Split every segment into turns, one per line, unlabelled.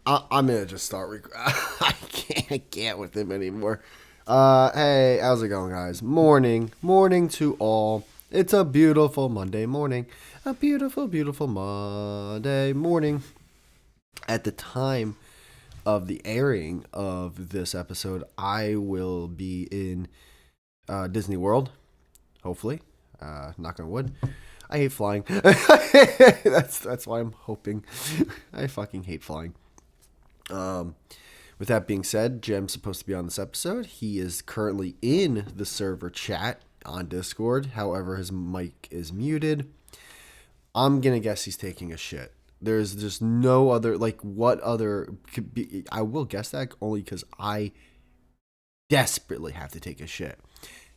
I'm gonna just start. I can't with him anymore. Hey, how's it going, guys? Morning to all. It's a beautiful Monday morning. A beautiful, beautiful Monday morning. At the time of the airing of this episode, I will be in Disney World. Hopefully, knock on wood. I hate flying. That's why I'm hoping. I fucking hate flying. With that being said, Jem's supposed to be on this episode. He is currently in the server chat on Discord. However, his mic is muted. I'm going to guess he's taking a shit. There's just no other, like, what other could be. I will guess that only because I desperately have to take a shit.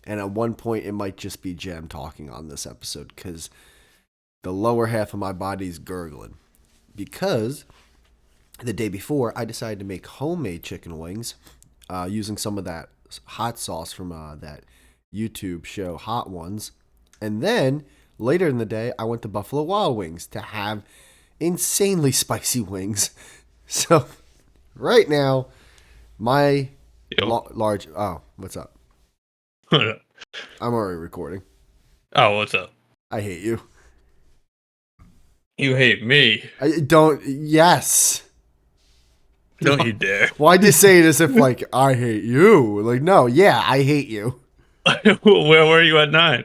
And at one point, it might just be Jem talking on this episode because the lower half of my body is gurgling. Because the day before, I decided to make homemade chicken wings using some of that hot sauce from that YouTube show, Hot Ones. And then later in the day, I went to Buffalo Wild Wings to have insanely spicy wings. So right now, my large... Oh, what's up? I'm already recording.
Oh, what's up?
I hate you.
You hate me.
I don't... Yes.
Don't you dare.
Why'd you say it as if, like, I hate you? Like, no, yeah, I hate you.
Where were you at 9?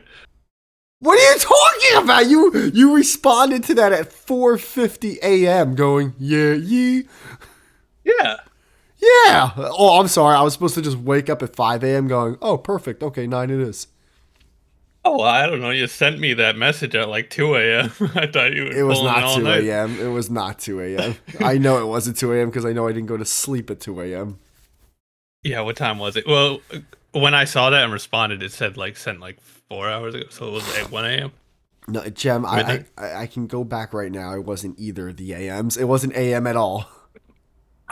What are you talking about? You responded to that at 4:50 a.m. going, yeah,
Yeah.
yeah. Oh, I'm sorry. I was supposed to just wake up at 5 a.m. going, oh, perfect. Okay, 9 it is.
Oh, I don't know. You sent me that message at like 2 a.m. I thought you were
It was
pulling
not
all
2
night.
a.m. It was not 2 a.m. I know it wasn't 2 a.m. because I know I didn't go to sleep at 2 a.m.
Yeah, what time was it? Well, when I saw that and responded, it said sent 4 hours ago. So it was at 1 a.m.
No, Jem, I can go back right now. It wasn't either of the a.m.s. It wasn't a.m. at all.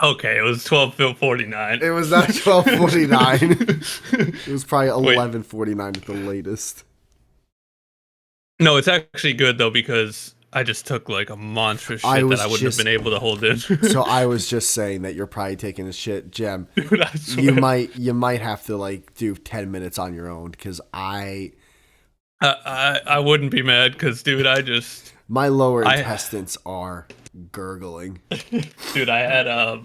Okay, it was 12:49.
It was not 12:49. It was probably 11:49 at the latest.
No, it's actually good though because I just took like a monstrous shit that I wouldn't have been able to hold in.
So I was just saying that you're probably taking a shit, Jem.
Dude, I swear.
You might have to like do 10 minutes on your own because
I wouldn't be mad because, dude,
my lower intestines are gurgling.
Dude, I had a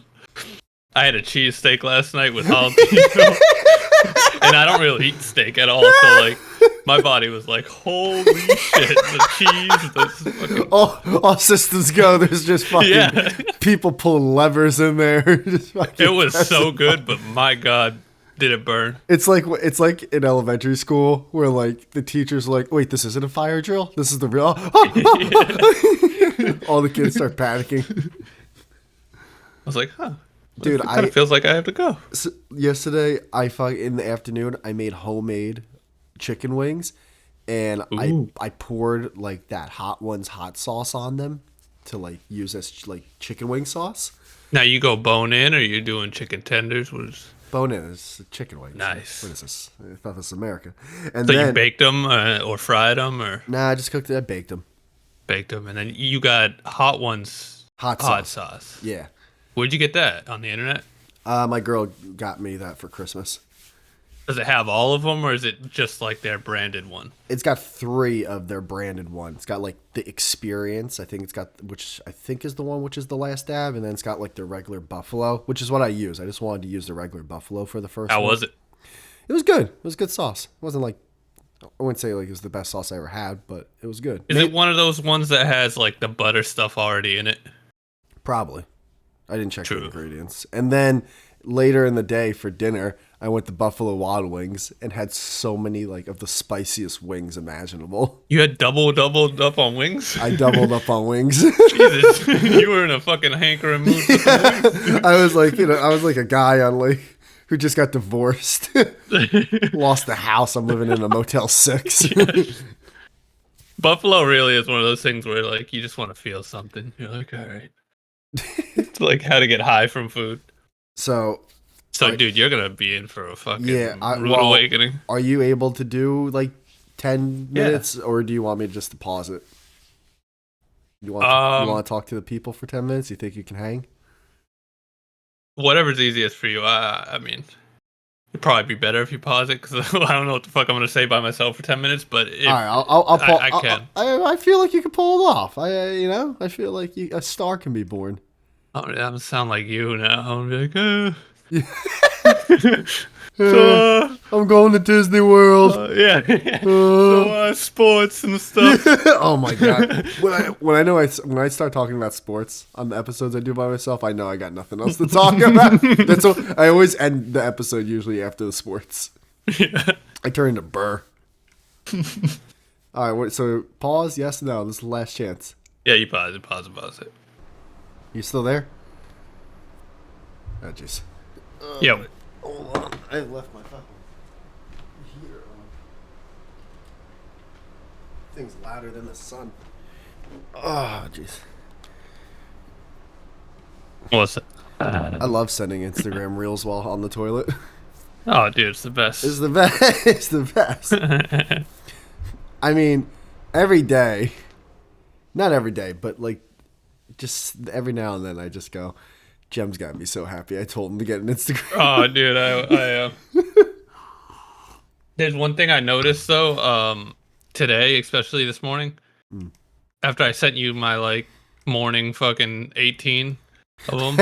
cheesesteak last night with jalapeno, and I don't really eat steak at all. So like, my body was like, "Holy shit!" The cheese, this fucking...
all systems go. There's just fucking people pulling levers in there.
It was so good, but my god, did it burn?
It's like in elementary school where like the teacher's like, "Wait, this isn't a fire drill. This is the real." All the kids start panicking.
I was like, "Huh."
Dude,
it kind of feels like I have to go.
So yesterday, in the afternoon, I made homemade chicken wings, and I poured like that Hot Ones hot sauce on them to like use as like chicken wing sauce.
Now you go bone in, or you're doing chicken tenders?
Bone in is chicken wings.
Nice.
What is this? I thought this was America. And
so
then,
you baked them or fried them or?
Nah, I just cooked it. I baked them.
Baked them, and then you got Hot Ones hot sauce.
Yeah.
Where'd you get that? On the internet?
My girl got me that for Christmas.
Does it have all of them, or is it just like their branded one?
It's got 3 of their branded ones. It's got like the Experience. I think it's got, which I think is the one which is the last dab, and then it's got like the regular Buffalo, which is what I use. I just wanted to use the regular Buffalo for the first one.
How was it?
It was good. It was good sauce. It wasn't like, I wouldn't say like it was the best sauce I ever had, but it was good.
Is it one of those ones that has like the butter stuff already in it?
Probably. I didn't check the ingredients. And then later in the day for dinner, I went to Buffalo Wild Wings and had so many like of the spiciest wings imaginable.
You had doubled up on wings?
I doubled up on wings.
Jesus, you were in a fucking hankering mood.
Yeah. I was like a guy on like who just got divorced, lost the house. I'm living in a Motel 6.
Buffalo really is one of those things where like you just want to feel something. You're like, all right. It's like how to get high from food.
So,
dude, you're gonna be in for a fucking rude
well,
awakening.
Are you able to do like 10 minutes, or do you want me just to pause it? You want to talk to the people for 10 minutes? You think you can hang?
whatever's easiest for you. I mean, it'd probably be better if you pause it because I don't know what the fuck I'm gonna say by myself for 10 minutes. But if
All right, I'll pull.
I can.
I feel like you can pull it off. I feel like a star can be born.
Oh, that would sound like you now. I'm gonna be like,
Uh, I'm going to Disney World.
yeah. So sports and stuff.
Oh my god! When I start talking about sports on the episodes I do by myself, I know I got nothing else to talk about. That's what I always end the episode usually after the sports.
Yeah.
I turn into Burr. All right, so pause. Yes, no. This is the last chance.
Yeah, you pause it.
You still there? Oh jeez.
Yo.
Hold on. I left my fucking heater on. Thing's louder than the sun. Oh, jeez.
What's it?
I love sending Instagram reels while on the toilet.
Oh, dude, it's the best.
It's the best. It's the best. I mean, every day. Not every day, but like, just every now and then I just go, Jem's got me so happy. I told him to get an Instagram.
Oh, dude, I there's one thing I noticed though, today, especially this morning, after I sent you my like morning fucking 18 of them.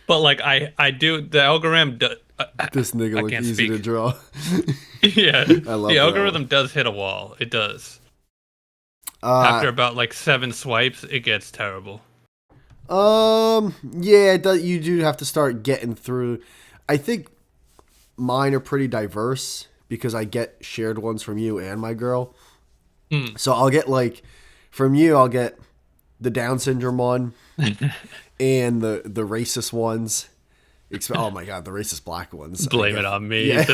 But like I do the algorithm.
This nigga look easy to draw.
Yeah,
I love
the algorithm does hit a wall. It does. After about like 7 swipes, it gets terrible.
Yeah, it does, you do have to start getting through. I think mine are pretty diverse because I get shared ones from you and my girl. So I'll get like, from you, I'll get the Down syndrome one and the racist ones. Oh my god, the racist black ones.
Blame it on me.
Yeah.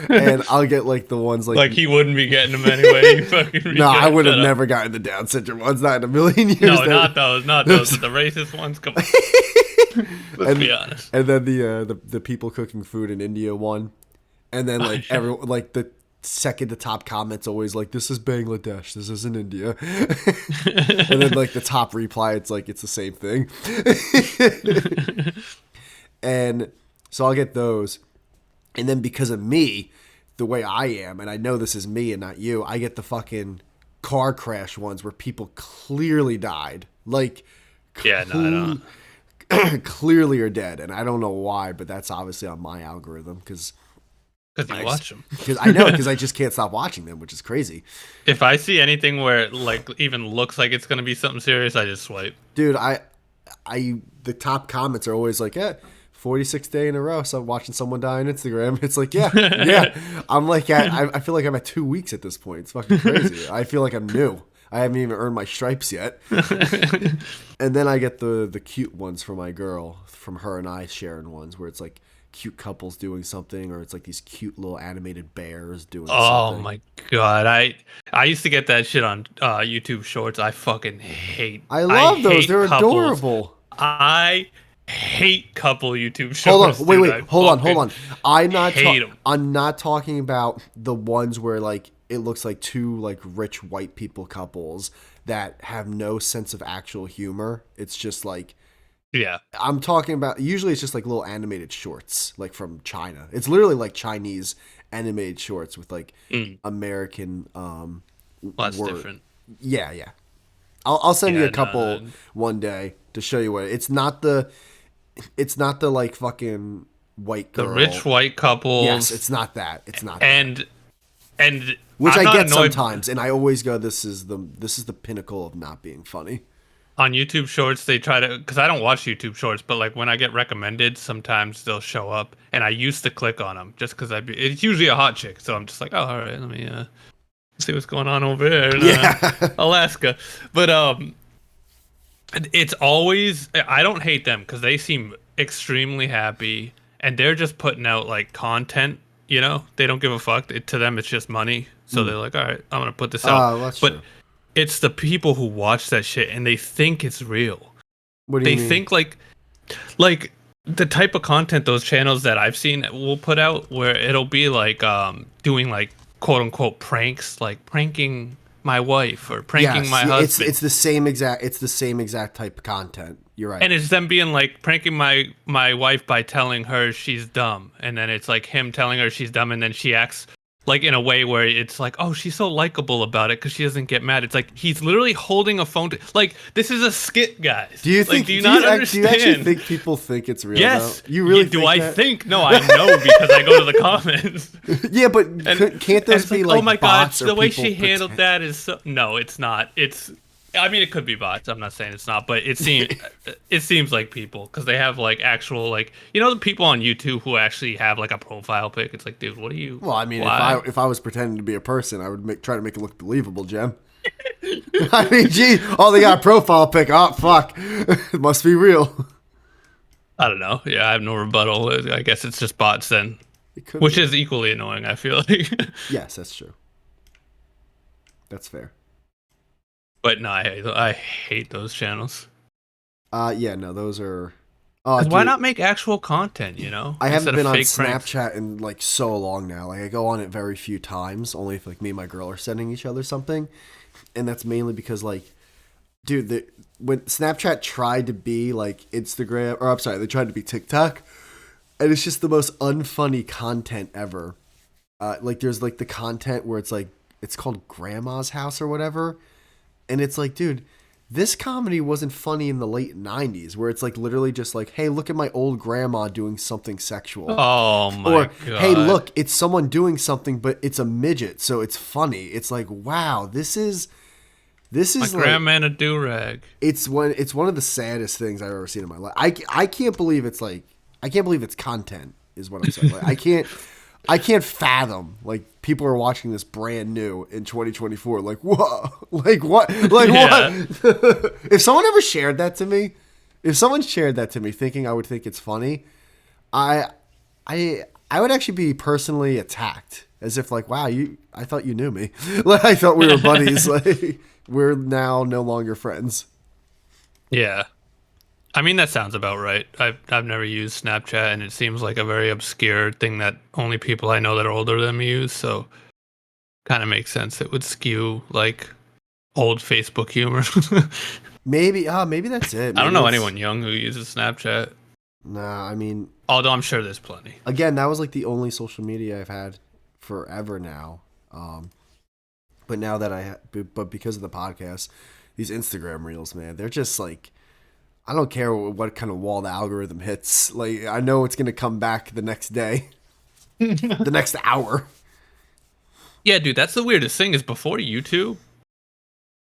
And I'll get like the ones like
he wouldn't be getting them anyway. You fucking
no, I would have never gotten the Down syndrome ones. Not in a million years.
No, not those. The racist ones. Come on. Let's be honest.
And then the people cooking food in India one, and then like everyone like the second to top comments always like, this is Bangladesh, this isn't India. And then like the top reply, it's like it's the same thing. And so I'll get those. And then because of me, the way I am, and I know this is me and not you, I get the fucking car crash ones where people clearly died. Like,
yeah, no, I don't.
Clearly are dead. And I don't know why, but that's obviously on my algorithm because
you watch them.
Because I know, because I just can't stop watching them, which is crazy.
If I see anything where it like even looks like it's gonna be something serious, I just swipe.
Dude, the top comments are always like, 46th day in a row, so I'm watching someone die on Instagram. It's like, yeah. I'm like, I feel like I'm at 2 weeks at this point. It's fucking crazy. I feel like I'm new. I haven't even earned my stripes yet. And then I get the cute ones from my girl, from her and I sharing ones where it's like cute couples doing something, or it's like these cute little animated bears doing something.
Oh my god, I used to get that shit on YouTube Shorts. I fucking hate.
I love those. They're
couples.
Adorable.
I hate couple YouTube Shorts.
Hold on, wait, hold on. I'm not talking about the ones where like it looks like two like rich white people couples that have no sense of actual humor. It's just like,
yeah. I'm
talking about, usually it's just like little animated shorts, like from China. It's literally like Chinese animated shorts with like American
well, that's different.
Yeah. I'll send you a couple one day to show you what it's not the like fucking white girl.
The rich white couples.
Yes, it's not that. It's not
and
which
I'm
I get
annoyed.
sometimes, and I always go, this is the pinnacle of not being funny.
On YouTube Shorts, they try to, because I don't watch YouTube Shorts, but like when I get recommended, sometimes they'll show up, and I used to click on them just because it's usually a hot chick, so I'm just like, oh, all right, let me see what's going on over there in Alaska. But it's always, I don't hate them because they seem extremely happy, and they're just putting out like content. You know, they don't give a fuck. To them, it's just money. So they're like, all right, I'm gonna put this out.
That's
but
true.
It's the people who watch that shit and they think it's real.
What do you mean?
They think like the type of content those channels that I've seen will put out, where it'll be like doing like quote unquote pranks, like pranking my wife or pranking my husband.
It's the same exact type of content. You're right.
And it's them being like pranking my wife by telling her she's dumb, and then it's like him telling her she's dumb, and then she acts like in a way where it's like, oh, she's so likable about it because she doesn't get mad. It's like he's literally holding a phone. Like, this is a skit, guys.
Do you
think?
think?
Do you not understand?
Do you actually think people think it's real?
Yes.
Though? You really
do
think
I
that?
think? No, I know because I go to the comments.
Yeah, but can't those be like
oh my god,
bots or
the way
people
she handled that is so. No, it's not. It's. I mean, it could be bots. I'm not saying it's not, but it seems like people because they have like actual like the people on YouTube who actually have like a profile pic. It's like, dude, what are you?
Well, I mean, if I was pretending to be a person, I would try to make it look believable, Jem. I mean, gee, they got a profile pic. Oh, fuck, it must be real.
I don't know. Yeah, I have no rebuttal. I guess it's just bots then, which is equally annoying. I feel like.
Yes, that's true. That's fair.
But no, I hate those channels.
Yeah, no, those are.
Why not make actual content?
I haven't been on Snapchat in like so long now. Like I go on it very few times, only if like me and my girl are sending each other something, and that's mainly because like, dude, when Snapchat tried to be like Instagram, or I'm sorry, they tried to be TikTok, and it's just the most unfunny content ever. Like there's like the content where it's like it's called Grandma's House or whatever. And it's like, dude, this comedy wasn't funny in the late 90s where it's like literally just like, hey, look at my old grandma doing something sexual.
Oh my God.
Hey, look, it's someone doing something, but it's a midget, so it's funny. It's like, wow, this is my
like, grandma in a do-rag.
It's one of the saddest things I've ever seen in my life. I can't believe it's content is what I'm saying. Like, I can't fathom like people are watching this brand new in 2024. Like whoa, like what, like what? If someone ever shared that to me, thinking I would think it's funny, I would actually be personally attacked as if like, wow, I thought you knew me. Like I thought we were buddies. Like we're now no longer friends.
Yeah. I mean, that sounds about right. I've never used Snapchat, and it seems like a very obscure thing that only people I know that are older than me use, so kind of makes sense. It would skew, like, old Facebook humor.
Maybe that's it. Maybe
I don't know anyone young who uses Snapchat.
Nah, I mean...
Although I'm sure there's plenty.
Again, that was, like, the only social media I've had forever now. But now that but because of the podcast, these Instagram reels, man, they're just, like... I don't care what kind of wall the algorithm hits. Like I know it's gonna come back the next day, the next hour.
Yeah, dude, that's the weirdest thing is before YouTube,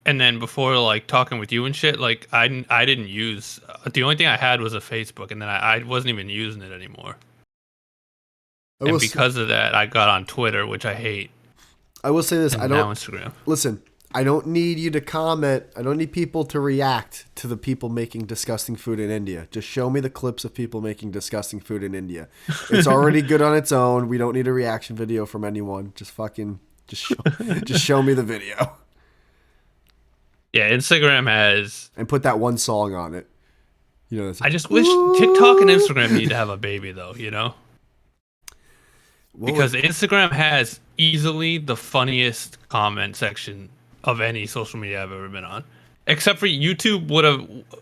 and then before like talking with you and shit. Like I didn't use the only thing I had was a Facebook, and then I wasn't even using it anymore. And because of that, I got on Twitter, which I hate.
I will say this:
and now Instagram.
Listen. I don't need you to comment. I don't need people to react to the people making disgusting food in India. Just show me the clips of people making disgusting food in India. It's already good on its own. We don't need a reaction video from anyone. Just show me the video.
Yeah, Instagram has...
And put that one song on it.
I just wish TikTok and Instagram need to have a baby, though, Because Instagram has easily the funniest comment section of any social media I've ever been on, except for YouTube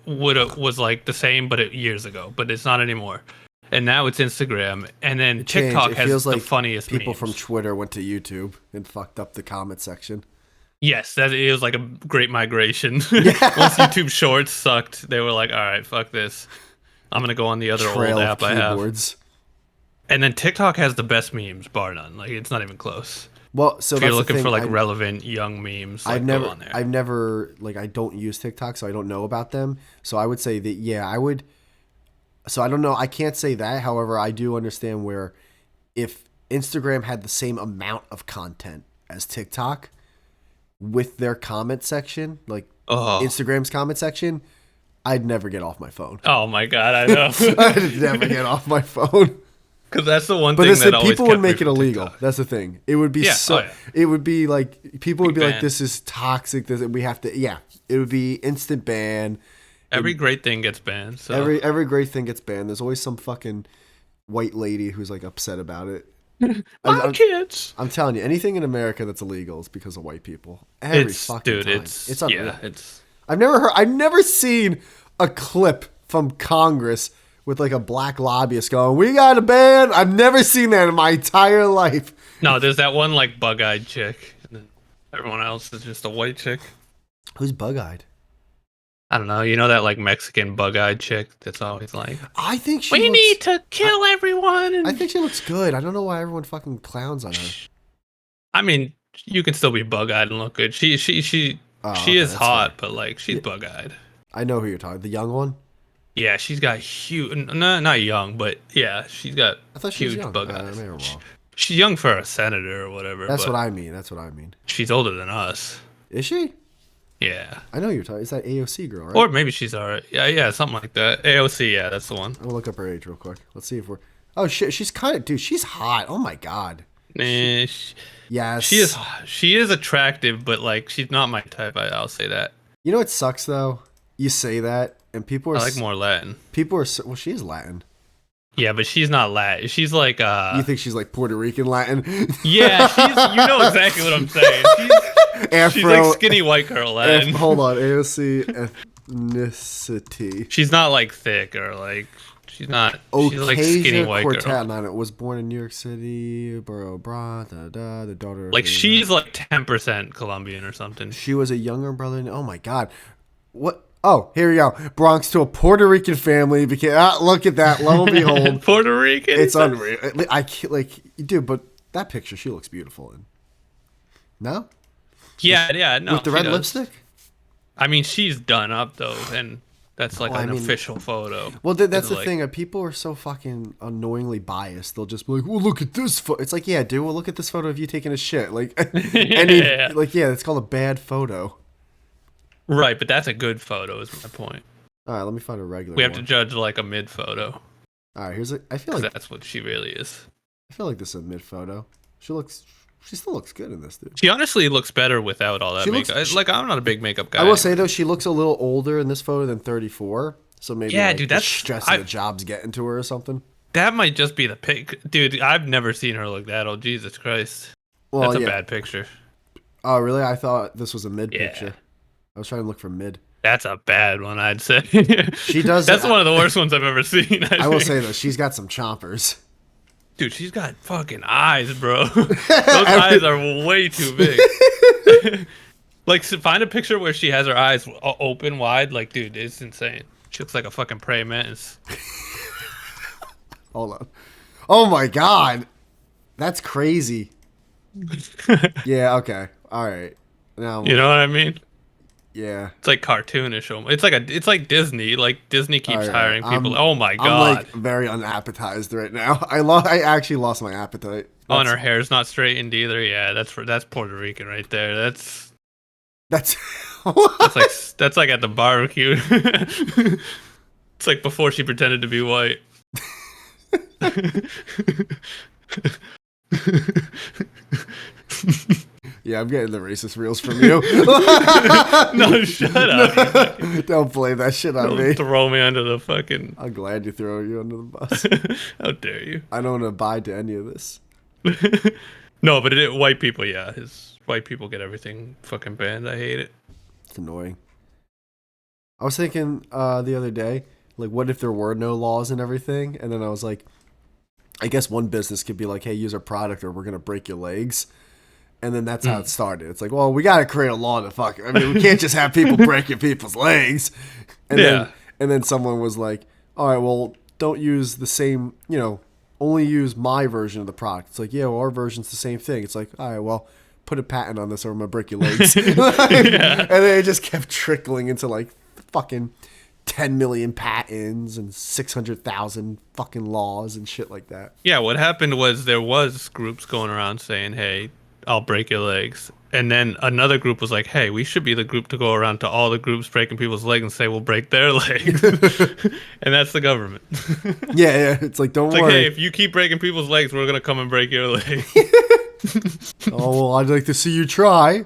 was like the same, but years ago, but it's not anymore. And now it's Instagram, and then TikTok has the funniest
people
memes.
From Twitter went to YouTube and fucked up the comment section.
Yes, it was like a great migration. Once YouTube Shorts sucked, they were like, all right, fuck this. I'm gonna go on the other old app I have. And then TikTok has the best memes, bar none. Like it's not even close.
Well, so
if you're looking for like relevant young memes, like, go on there.
I've never like I don't use TikTok, so I don't know about them. So I would say that I would. So I don't know. I can't say that. However, I do understand where if Instagram had the same amount of content as TikTok with their comment section, like Instagram's comment section, I'd never get off my phone.
Oh my God, I know.
I'd never get off my phone.
Because that's the one thing that always
people would make it illegal. TikTok. That's the thing. It would be It would be like people would be like, "This is toxic. We have to." Yeah, it would be instant ban.
Every great thing gets banned. So.
Every great thing gets banned. There's always some fucking white lady who's like upset about it.
My
I'm,
kids.
I'm telling you, anything in America that's illegal is because of white people. Every fucking time. It's unreal.
Yeah, it's
I've never seen a clip from Congress with like a black lobbyist going, "We got a ban." I've never seen that in my entire life.
no. There's that one like bug-eyed chick, and then everyone else is just a white chick.
Who's bug-eyed?
I don't know. You know that like Mexican bug-eyed chick that's always like,
I think she
"We
looks,
need to kill everyone." And
I think she looks good. I don't know why everyone fucking clowns on her.
I mean, you can still be bug-eyed and look good. She
Oh, okay,
is
that's
hot,
fair.
but like she's
Yeah.
bug-eyed.
I know who you're talking. The young one.
Yeah, she's got huge. No, not young, but yeah, she's got
I thought she was
huge
young.
bug
Maybe
eyes.
I'm wrong.
She's young for a senator or whatever.
That's
but
what I mean. That's what I mean.
she's older than us.
Is she?
Yeah.
I know who you're talking. It's that AOC girl, right?
Or maybe she's alright. Yeah, something like that. AOC, yeah, that's the one.
I'm gonna look up her age real quick. Let's see if we're. Oh shit, she's kind of dude. She's hot. Oh my god.
Eh,
Yes.
she is attractive, but like she's not my type. I'll say that.
You know what sucks though? You say that, and people are
I like more Latin.
people are well. She is Latin.
Yeah, but she's not Latin. She's like
You think she's like Puerto Rican Latin?
yeah, you know exactly what I'm saying.
Afro.
She's like skinny white girl Latin.
Hold on, AOC ethnicity.
She's not like thick or like she's like skinny white
Quartet.
girl.
No, was born in New York City, Borough Bra, the daughter.
Like she's like 10% Colombian or something.
She was a younger brother. Oh my god, what? Oh, here we go. Bronx to a Puerto Rican family became. Look at that. Lo and behold,
Puerto Rican.
it's unreal. I can't, like, dude, but that picture, she looks beautiful in. No,
Yeah, no.
with the
she
red
does.
lipstick.
I mean, she's done up though, and that's like
Well,
an
I mean-
official photo.
Well, that's
It's
the
like-
thing. People are so fucking annoyingly biased. They'll just be like, "Well, look at this photo." It's like, yeah, dude. Well, look at this photo of you taking a shit. Like,
Yeah.
it's called a bad photo.
Right, but that's a good photo. Is my point.
All right, let me find a regular.
We have to
one.
judge like a mid photo.
All right, here's a. I feel
'Cause
like
that's what she really is.
this is a mid photo. She still looks good in this, dude.
She honestly looks better without all that
She looks-
makeup. Like I'm not a big makeup guy.
I will say though, she looks a little older in this photo than 34. So maybe
Yeah,
like,
dude,
the
that's-
stress of the job's getting to her or something.
that might just be the pic. Dude, I've never seen her look that old. Jesus Christ,
Well,
that's a
yeah.
bad picture.
Oh, really? I thought this was a mid
Yeah.
picture. I was trying to look for mid.
That's a bad one, I'd say.
She does.
That's one of the worst ones I've ever seen.
I will
think.
say though, she's got some chompers.
Dude, she's got fucking eyes, bro. Those eyes are way too big. Like, find a picture where she has her eyes open wide. Like, dude, it's insane. She looks like a fucking praying mantis.
Hold on. Oh my god, that's crazy. Yeah. Okay. All right. Now.
You know what I mean?
Yeah.
It's like cartoonish. It's like Disney. Like Disney keeps
All right,
hiring people. Oh my
I'm
god.
like very unappetized right now. I actually lost my appetite.
Oh, and her hair's not straightened either. Yeah, that's Puerto Rican right there. That's
That's.
that's like at the barbecue. It's like before she pretended to be white.
Yeah, I'm getting the racist reels from you.
No, shut up.
Don't blame that shit on
Don't
me.
throw me under the fucking.
I'm glad you throw you under the bus.
How dare you?
I don't abide to any of this.
No, but white people, yeah. White people get everything fucking banned. I hate it.
It's annoying. I was thinking the other day, like, what if there were no laws and everything? And then I was like, I guess one business could be like, hey, use our product or we're gonna break your legs. And then that's how it started. It's like, well, we got to create a law to fuck. I mean, we can't just have people breaking people's legs. And then someone was like, all right, well, don't use the same, only use my version of the product. It's like, yeah, well, our version's the same thing. It's like, all right, well, put a patent on this or I'm going to break your legs. And then it just kept trickling into like fucking 10 million patents and 600,000 fucking laws and shit like that.
Yeah, what happened was there was groups going around saying, hey, I'll break your legs. And then another group was like, hey, we should be the group to go around to all the groups breaking people's legs and say we'll break their legs. And that's the government.
Yeah. It's like, don't
It's
worry.
like, hey, if you keep breaking people's legs, we're going to come and break your leg.
Oh, well, I'd like to see you try.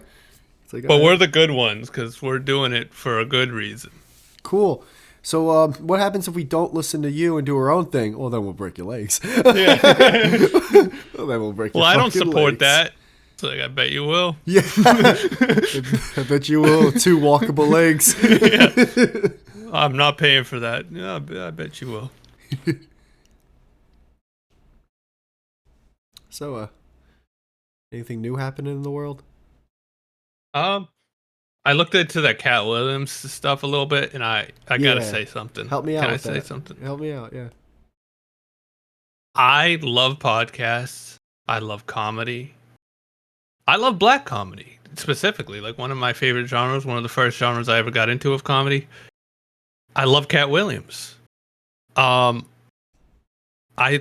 It's like,
But we're the good ones because we're doing it for a good reason.
cool. So what happens if we don't listen to you and do our own thing? Well, then we'll break your legs.
Yeah.
Well, then we'll break
Well,
your
I don't
fucking
support
legs.
that. It's like, I bet you will.
Yeah. I bet you will. 2 walkable legs.
I'm not paying for that. Yeah, I bet you will.
So, anything new happening in the world?
I looked into that Cat Williams stuff a little bit, and I gotta
Yeah.
say something.
Help me out
Can I
with
say
that.
something?
Help me out, yeah.
I love podcasts. I love comedy. I love black comedy specifically. Like one of my favorite genres, one of the first genres I ever got into of comedy. I love Cat Williams. I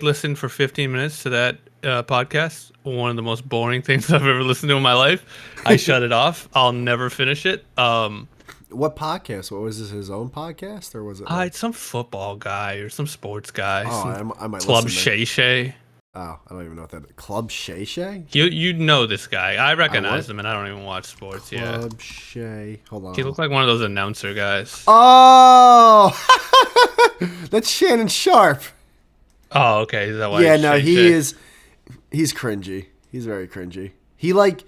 listened for 15 minutes to that podcast. One of the most boring things I've ever listened to in my life. I shut it off. I'll never finish it.
What podcast? What was this? His own podcast, or was it?
It's some football guy or some sports guy.
Oh, I might
Club
listen
Shay Shay.
Oh, I don't even know what that is. Club Shay Shay?
You know this guy. I recognize him, and I don't even watch sports.
Club Shay. Hold on.
He looks like one of those announcer guys.
Oh! That's Shannon Sharp.
Oh, okay. Is that why?
Yeah,
it's
no,
Shay
he
Shay?
is. He's cringy. He's very cringy. He like.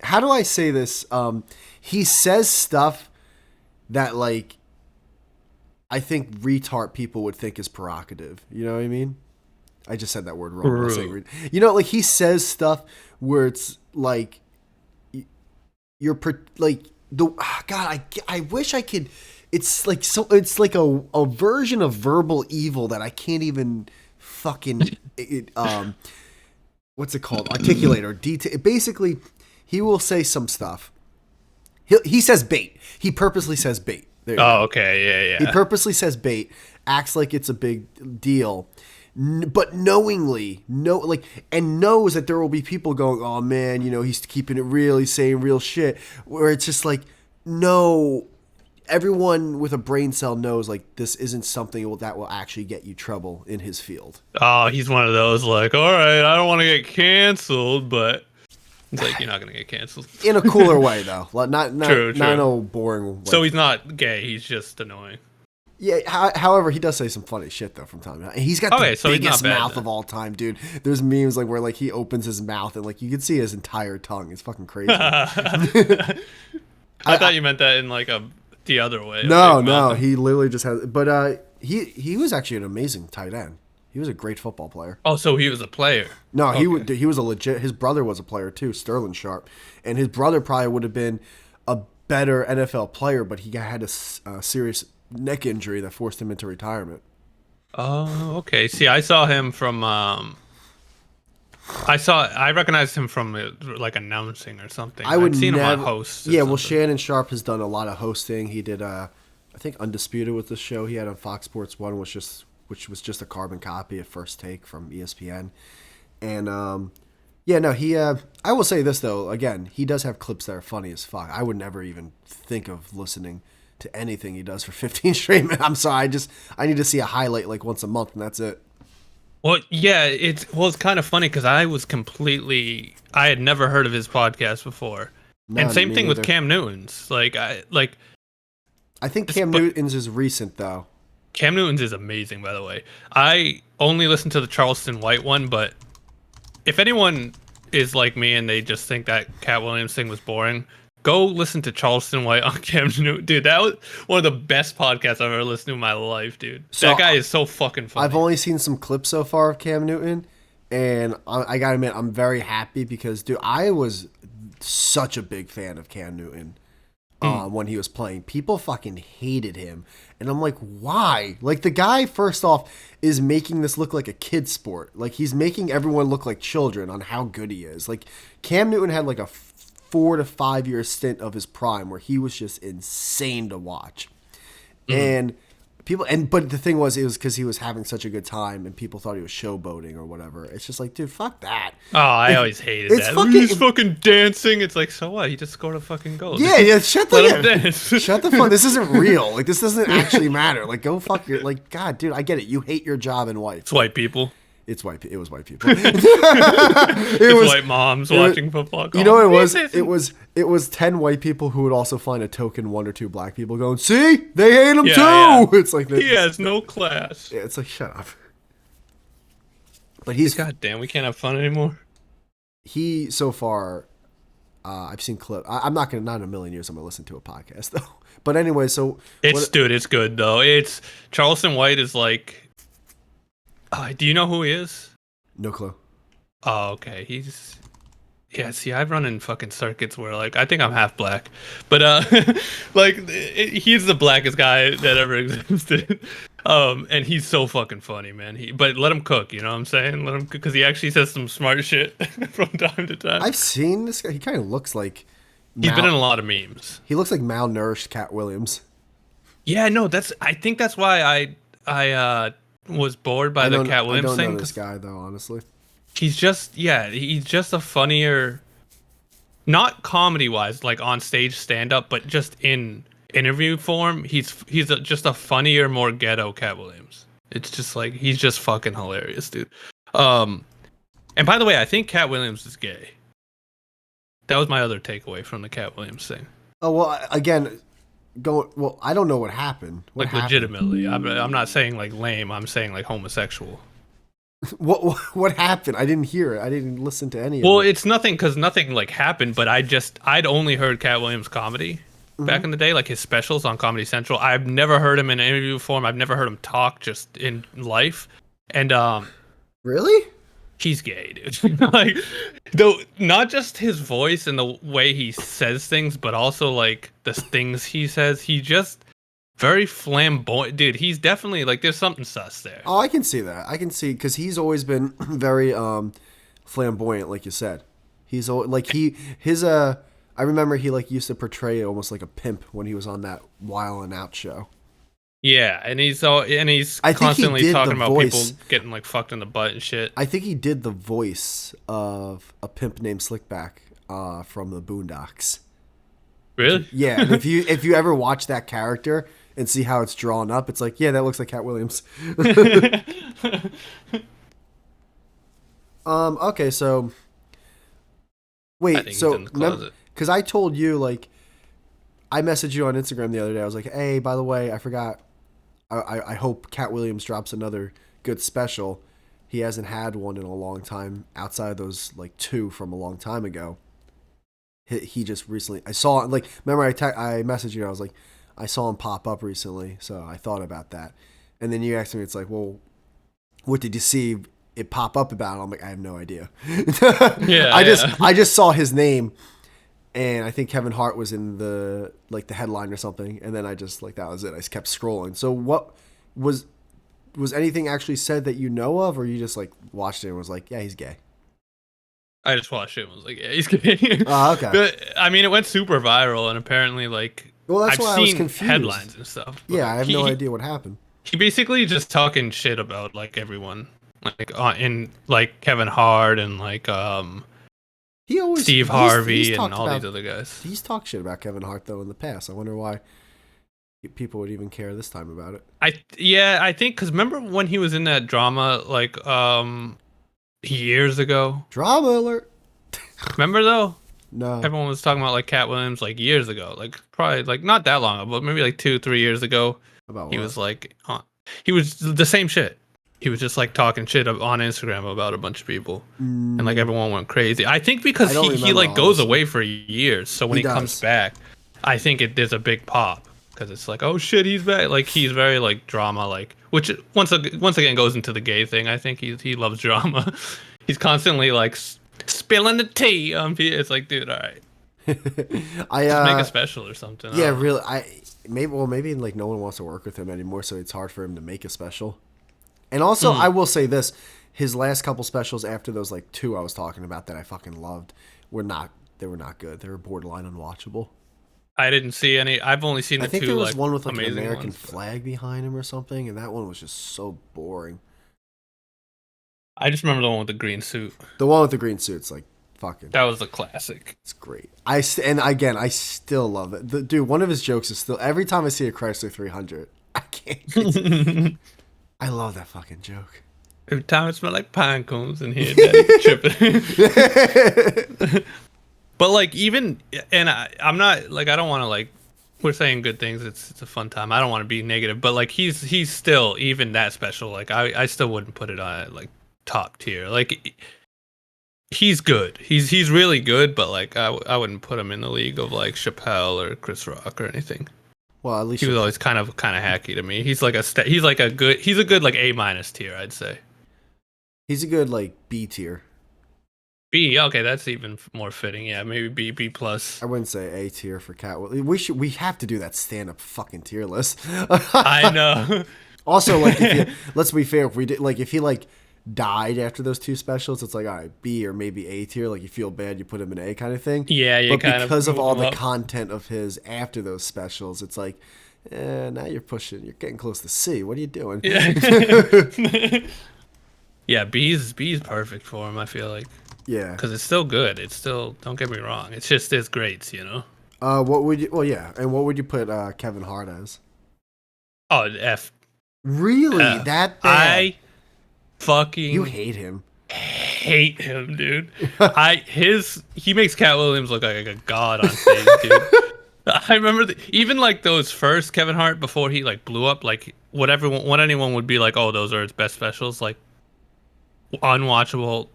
How do I say this? He says stuff that like. I think retard people would think is provocative. You know what I mean? I just said that word wrong. I'm saying you know, like he says stuff where it's like. You're like the God. I wish I could. It's like so. It's like a version of verbal evil that I can't even fucking what's it called? Articulate or detail. Basically, he will say some stuff. He says bait. He purposely says bait. There you go.
Okay, yeah.
He purposely says bait, acts like it's a big deal, but knowingly, and knows that there will be people going, "Oh man, you know, he's keeping it real. He's saying real shit." Where it's just like, no. Everyone with a brain cell knows like this isn't something that will actually get you trouble in his field.
Oh, he's one of those like, all right, I don't want to get canceled, but it's like you're not gonna get canceled
In a cooler way though, not
True.
no boring way.
So he's not gay. He's just annoying.
Yeah. However, he does say some funny shit though from time to time. He's got the
so he's
biggest
not bad,
mouth
then.
of all time, dude. There's memes like where like he opens his mouth and like you can see his entire tongue. It's fucking crazy.
I thought you meant that in like the other way.
No, he literally just has. But he was actually an amazing tight end. He was a great football player.
Oh, so he was a player.
No, he was a legit. His brother was a player too, Sterling Sharp, and his brother probably would have been a better NFL player, but he had a serious neck injury that forced him into retirement.
Oh, okay. See, I saw him from. I recognized him from like announcing or something. I'd seen him on hosts.
Yeah, well, Shannon Sharp has done a lot of hosting. He did, I think, Undisputed with the show he had on Fox Sports 1, which was just a carbon copy of First Take from ESPN. And yeah, no, he. I will say this though. Again, he does have clips that are funny as fuck. I would never even think of listening to anything he does for 15 straight minutes. I'm sorry. I need to see a highlight like once a month, and that's it.
Well, yeah, it's kind of funny because I had never heard of his podcast before, and same thing with Cam Newton's. I
think Cam Newton's is recent though.
Cam Newton's is amazing, by the way. I only listened to the Charleston White one, but if anyone is like me and they just think that Cat Williams thing was boring, go listen to Charleston White on Cam Newton. Dude, that was one of the best podcasts I've ever listened to in my life, dude.
So
that guy is so fucking funny.
I've only seen some clips so far of Cam Newton, and I gotta admit, I'm very happy because, dude, I was such a big fan of Cam Newton when he was playing. People fucking hated him, and I'm like, why? Like, the guy, first off, is making this look like a kid sport. Like, he's making everyone look like children on how good he is. Like, Cam Newton had like a 4 to 5 year stint of his prime where he was just insane to watch. And but the thing was, it was because he was having such a good time and people thought he was showboating or whatever. It's just like, dude, fuck that.
Oh, I always hated that. He's fucking dancing. It's like, so what? He just scored a fucking goal.
Yeah, shut
Let him
the
dance.
shut the fuck. This isn't real. Like, this doesn't actually matter. Like, go fuck your, like, God, dude, I get it. You hate your job and wife.
It's white people.
It's white. It was white people.
It's white moms watching football.
You know what it was? It was 10 white people who would also find a token 1 or 2 black people going, see, they hate him too. Yeah. It's like
he has no class.
Yeah, it's like shut up. But he's
goddamn. We can't have fun anymore.
He so far, I've seen clips. I'm not in a million years I'm gonna listen to a podcast though. But anyway, so
it's good though. It's Charleston White is like. Do you know who he is?
No clue.
Oh, okay. See, I've run in fucking circuits where, like, I think I'm half black. But, like, he's the blackest guy that ever existed. And he's so fucking funny, man. But let him cook, you know what I'm saying? Let him cook, because he actually says some smart shit from time to time.
I've seen this guy. He kind of looks like...
He's been in a lot of memes.
He looks like malnourished Cat Williams.
Yeah, no, I think that's why I was bored by the Cat Williams thing.
I don't know this guy though, honestly.
He's just a funnier, not comedy wise, like on stage stand up, but just in interview form. He's just a funnier, more ghetto Cat Williams. It's just like he's just fucking hilarious, dude. And by the way, I think Cat Williams is gay. That was my other takeaway from the Cat Williams thing.
Oh well, again. I don't know what happened. What happened?
Legitimately, I'm not saying like lame. I'm saying like homosexual.
What happened? I didn't hear it. I didn't listen to any of it.
Well, it's nothing because nothing like happened. But I'd only heard Cat Williams comedy back in the day, like his specials on Comedy Central. I've never heard him in an interview form. I've never heard him talk just in life. And
really?
He's gay, dude. Like, though, not just his voice and the way he says things, but also like the things he says. He just very flamboyant, dude. He's definitely like there's something sus there.
Oh, I can see that. I can see because he's always been very flamboyant, like you said. He's like I remember he like used to portray almost like a pimp when he was on that Wild 'N Out show.
Yeah, and he's constantly talking about people getting like fucked in the butt and shit.
I think he did the voice of a pimp named Slickback from the Boondocks.
Really?
Yeah, and if you ever watch that character and see how it's drawn up, it's like, yeah, that looks like Cat Williams. Okay, so wait, so because I told you, like, I messaged you on Instagram the other day. I was like, hey, by the way, I forgot. I hope Cat Williams drops another good special. He hasn't had one in a long time outside of those like 2 from a long time ago. He just recently, I saw, like, remember I messaged you. I was like, I saw him pop up recently, so I thought about that. And then you asked me, it's like, well, what did you see it pop up about? I'm like, I have no idea.
Yeah,
I just saw his name. And I think Kevin Hart was in the headline or something, and then I just like that was it. I just kept scrolling. So what was anything actually said that you know of, or you just like watched it and was like, yeah, he's gay?
I just watched it and was like, yeah, he's gay.
Oh, okay.
But, I mean, it went super viral, and apparently, like,
that's
I've
why
seen
I was confused.
Headlines and stuff.
Yeah, I have no idea what happened.
He basically just talking shit about like everyone, like in like Kevin Hart and like Steve Harvey and all these other guys.
He's talked shit about Kevin Hart though in the past. I wonder why people would even care this time about it.
I think because remember when he was in that drama like years ago.
Drama alert.
Remember though?
No.
Everyone was talking about like Cat Williams like years ago, like probably like not that long ago, but maybe like 2-3 years ago.
About
he
what?
was like he was the same shit. He was just like talking shit on Instagram about a bunch of people, and like everyone went crazy. I think because he like goes away for years, so when he comes back, I think there's a big pop because it's like, oh shit, he's back. Like he's very like drama, like which once again goes into the gay thing. I think he loves drama. He's constantly like spilling the tea on people. It's like, dude, all right, just make a special or something.
Yeah, really. Maybe like no one wants to work with him anymore, so it's hard for him to make a special. And also, I will say this: his last couple specials after those like 2 I was talking about that I fucking loved were not good. They were borderline unwatchable.
I didn't see any. I've only seen the 2.
I think there was one with like an American
ones,
flag behind him or something, and that one was just so boring.
I just remember the one with the green suit.
The one with the green suit's like fucking.
That was a classic.
It's great. I still love it. Dude, one of his jokes is still every time I see a Chrysler 300, I can't. I love that fucking joke.
Every time it smelled like pine cones in here, Daddy tripping. But like even, and I'm not like I don't want to like we're saying good things. It's a fun time. I don't want to be negative, but like he's still even that special. Like I still wouldn't put it on like top tier. Like he's good. He's really good, but like I wouldn't put him in the league of like Chappelle or Chris Rock or anything.
Well, at least
He was always kind of hacky to me. He's like he's a good like A minus tier, I'd say.
he's a good like B tier.
B, okay, that's even more fitting. Yeah, maybe B plus.
I wouldn't say A tier for Cat. We have to do that stand up fucking tier list.
I know.
Also, like, let's be fair. If we did, like, if he like died after those two specials, it's like all right, B or maybe A tier. Like, you feel bad, you put him in A kind of thing.
Yeah, you
but
kind of
because of all
move
the
up.
content of his after those specials, it's like, now you're pushing. You're getting close to C. What are you doing?
Yeah. Yeah, B's perfect for him. I feel like
Yeah.
because it's still good. It's still don't get me wrong. It's just his greats, you know.
What would you? Well, yeah. And what would you put Kevin Hart as?
Oh, F.
Really?
F.
That bad?
I fucking
You hate him.
hate him, dude. He makes Cat Williams look like a god on stage, dude. I remember even like those first Kevin Hart before he like blew up, like what anyone would be like, oh, those are his best specials, like unwatchable,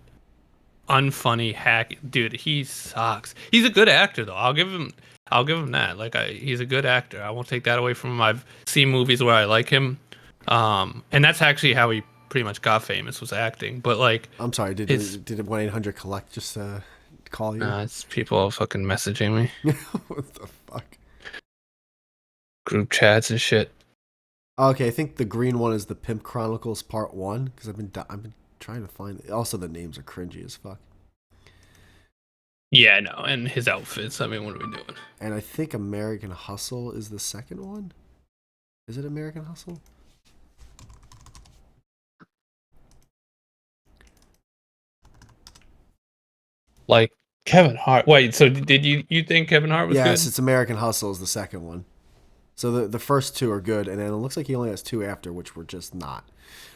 unfunny hack, dude. He sucks. He's a good actor though. I'll give him that. Like he's a good actor. I won't take that away from him. I've seen movies where I like him, and that's actually how he pretty much got famous was acting. But like,
I'm sorry. Did 1-800 collect just call you?
it's people fucking messaging me,
What the fuck?
group chats and shit.
Okay, I think the green one is the Pimp Chronicles Part 1 because I've been trying to find it. Also, the names are cringy as fuck.
Yeah, I know. And his outfits. I mean, what are we doing?
And I think American Hustle is the second one. Is it American Hustle?
Like Kevin Hart. Wait, so did you think Kevin Hart was
Yes,
good?
it's American Hustle is the second one. So the first two are good, and then it looks like he only has two after, which were just not.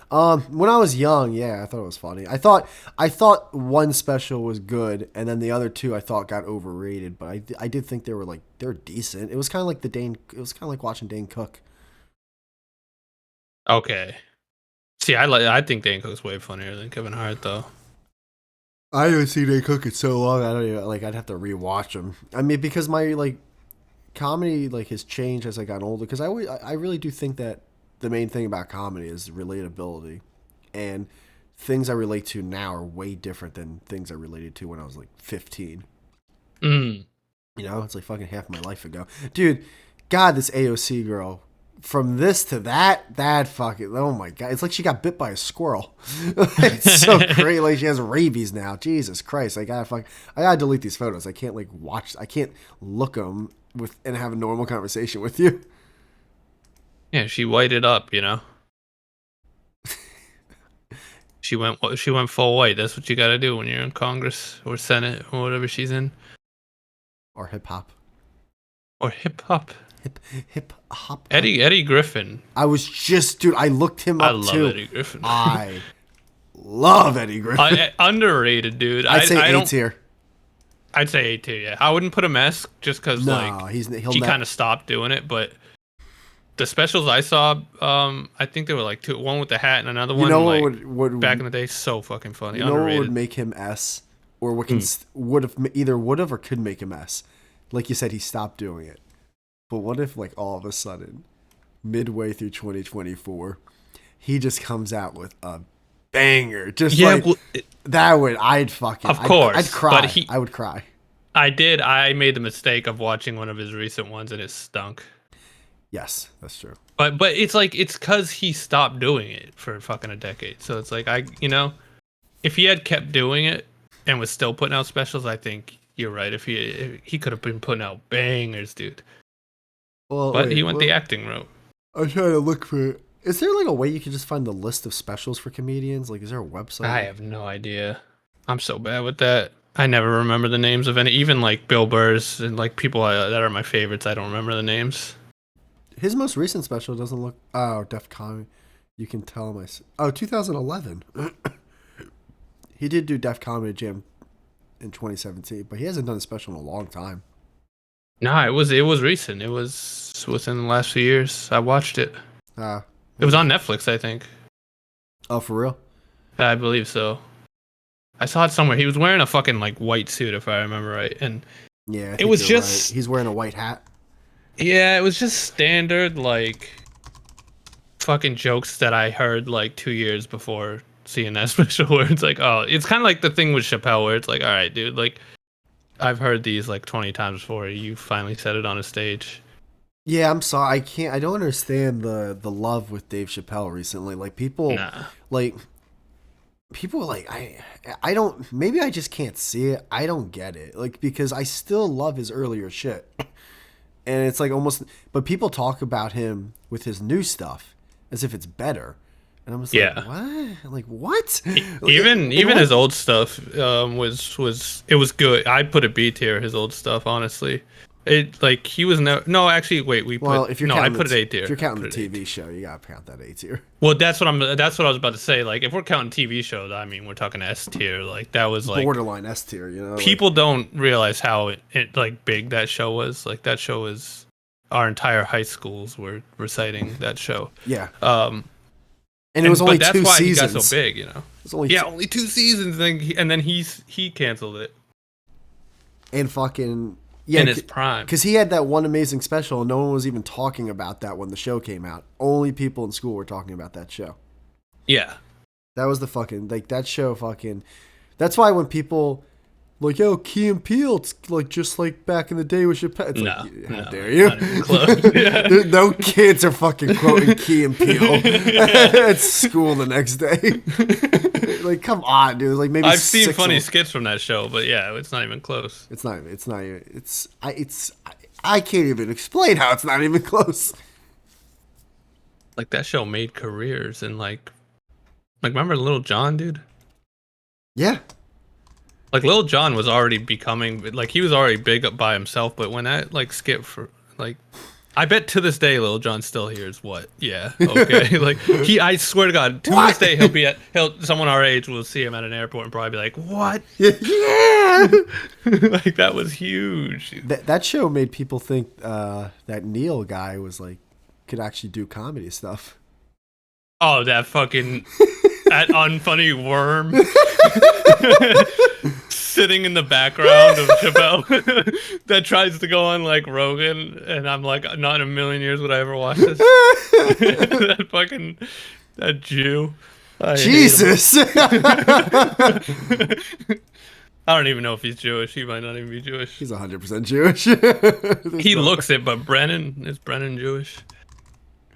When I was young, yeah, I thought it was funny. I thought one special was good, and then the other two I thought got overrated. But I did think they were decent. It was kind of like It was kind of like watching Dane Cook.
Okay. See, I think Dan Cook's way funnier than Kevin Hart though.
I haven't seen Dane Cook in so long. I don't even I'd have to rewatch him. I mean, because my comedy has changed as I got older. Because I really do think that the main thing about comedy is relatability, and things I relate to now are way different than things I related to when I was 15.
Mm.
You know, it's like fucking half my life ago, dude. God, this AOC girl. From this to that fucking, oh my god, it's like she got bit by a squirrel. It's so great. Like she has rabies now. Jesus Christ, I gotta delete these photos. I can't I can't look them and have a normal conversation with you.
Yeah, she whited up, you know. She went full white. That's what you got to do when you're in Congress or Senate or whatever she's in.
Or hip hop.
Or hip hop.
Hip hop.
Eddie Griffin.
I was just, dude. I looked him up too.
I love Eddie Griffin.
I love Eddie Griffin.
Underrated, dude.
I'd say A tier.
I'd say A tier. Yeah, I wouldn't put him S just because he kind of stopped doing it. But the specials I saw, I think there were like two. One with the hat and another one.
You know
like,
what
back in the day, so fucking funny.
You know
underrated.
what would make him S, or what can would have or could make him S? Like you said, he stopped doing it. But what if all of a sudden, midway through 2024, he just comes out with a banger? Just that would I'd cry. But I would cry.
I made the mistake of watching one of his recent ones and it stunk.
Yes, that's true.
But it's because he stopped doing it for fucking a decade. So it's if he had kept doing it and was still putting out specials, I think you're right. If he could have been putting out bangers, dude. Well, but he went the acting route.
I'm trying to look for it. Is there a way you can just find the list of specials for comedians? Is there a website?
I have no idea. I'm so bad with that. I never remember the names of any, even Bill Burr's and people that are my favorites. I don't remember the names.
His most recent special doesn't look. Oh, Def Comedy. You can tell him 2011. He did do Def Comedy Jam in 2017, but he hasn't done a special in a long time.
No, it was recent. It was within the last few years. I watched it. It was on Netflix, I think.
Oh, for real?
I believe so. I saw it somewhere. He was wearing a fucking like white suit, if I remember right, and
yeah, I think
it was
you're
just
right. He's wearing a white hat.
Yeah, it was just standard like fucking jokes that I heard like 2 years before seeing that special. Where it's like, oh, it's kind of like the thing with Chappelle, where it's like, all right, dude, like I've heard these like 20 times before. You finally said it on a stage.
Yeah, I'm sorry. I don't understand the love with Dave Chappelle recently. Like people,
Nah.
like people, like I don't. Maybe I just can't see it. I don't get it. Like because I still love his earlier shit, and it's like almost. But people talk about him with his new stuff as if it's better, and I'm just
Yeah.
like, what? Like what?
Even his old stuff was it was good. I'd put a B tier his old stuff, honestly. It like he was no actually wait we put
Well, if you're
no I
counting
put it A tier.
If you're counting the TV show, you gotta count that A tier.
Well, that's what I was about to say. Like if we're counting TV shows, I mean we're talking S tier. Like that was like
Borderline S tier. You know,
people don't realize how it like big that show was. Like that show was our entire high schools were reciting that show.
Yeah.
And
it was only
that's
2
why
seasons.
he got so big, you know.
It was only
only 2 seasons, and then he canceled it
and fucking yeah,
in his prime.
Because he had that one amazing special, and no one was even talking about that when the show came out. Only people in school were talking about that show.
Yeah,
that was the fucking like that show. Fucking, that's why when people like, yo, Key and Peele, it's like just like back in the day with Chappelle. It's like, how dare you?
Not even close. Yeah.
No kids are fucking quoting Key and Peele at school the next day. Like, come on, dude. Like, maybe
I've seen funny skits from that show, but yeah, it's not even close.
It's not. It's not. I can't even explain how it's not even close.
Like that show made careers, and like remember Little John, dude?
Yeah.
Like Lil Jon was already becoming like he was already big up by himself, but when that like skip for like, I bet to this day Lil Jon still hears what? Yeah, okay. Like I swear to God, to this day someone our age will see him at an airport and probably be like, what?
Yeah.
Like that was huge.
That show made people think that Neil guy was like could actually do comedy stuff.
Oh, that fucking that unfunny worm. Sitting in the background of Chappelle that tries to go on like Rogan, and I'm like, not in a million years would I ever watch this. that Jew.
Jesus.
I don't even know if he's Jewish. He might not even be Jewish.
He's 100% Jewish.
He looks it, but is Brennan Jewish?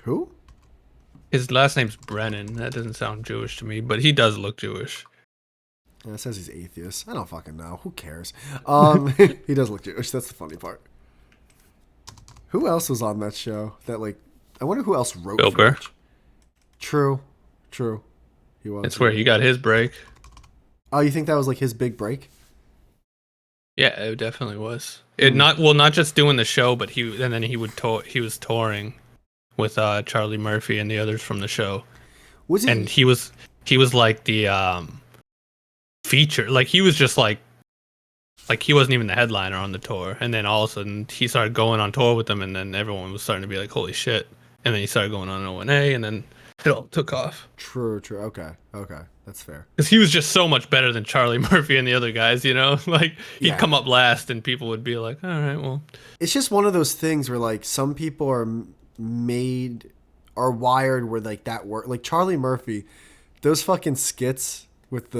Who?
His last name's Brennan. That doesn't sound Jewish to me, but he does look Jewish.
Yeah, it says he's atheist. I don't fucking know. Who cares? He does look Jewish. That's the funny part. Who else was on that show? That like, I wonder who else wrote.
Bill Burr.
True. He was.
That's where he got his break.
Oh, you think that was like his big break?
Yeah, it definitely was. Not just doing the show, but he was touring with Charlie Murphy and the others from the show.
Was he?
And he was like the feature, like he was just like he wasn't even the headliner on the tour, and then all of a sudden he started going on tour with them, and then everyone was starting to be like, holy shit, and then he started going on O&A, and then it all took off.
True. Okay, that's fair.
Because he was just so much better than Charlie Murphy and the other guys, you know? Like he'd come up last, and people would be like, all right, well,
it's just one of those things where like some people are wired where like that work. Like Charlie Murphy, those fucking skits with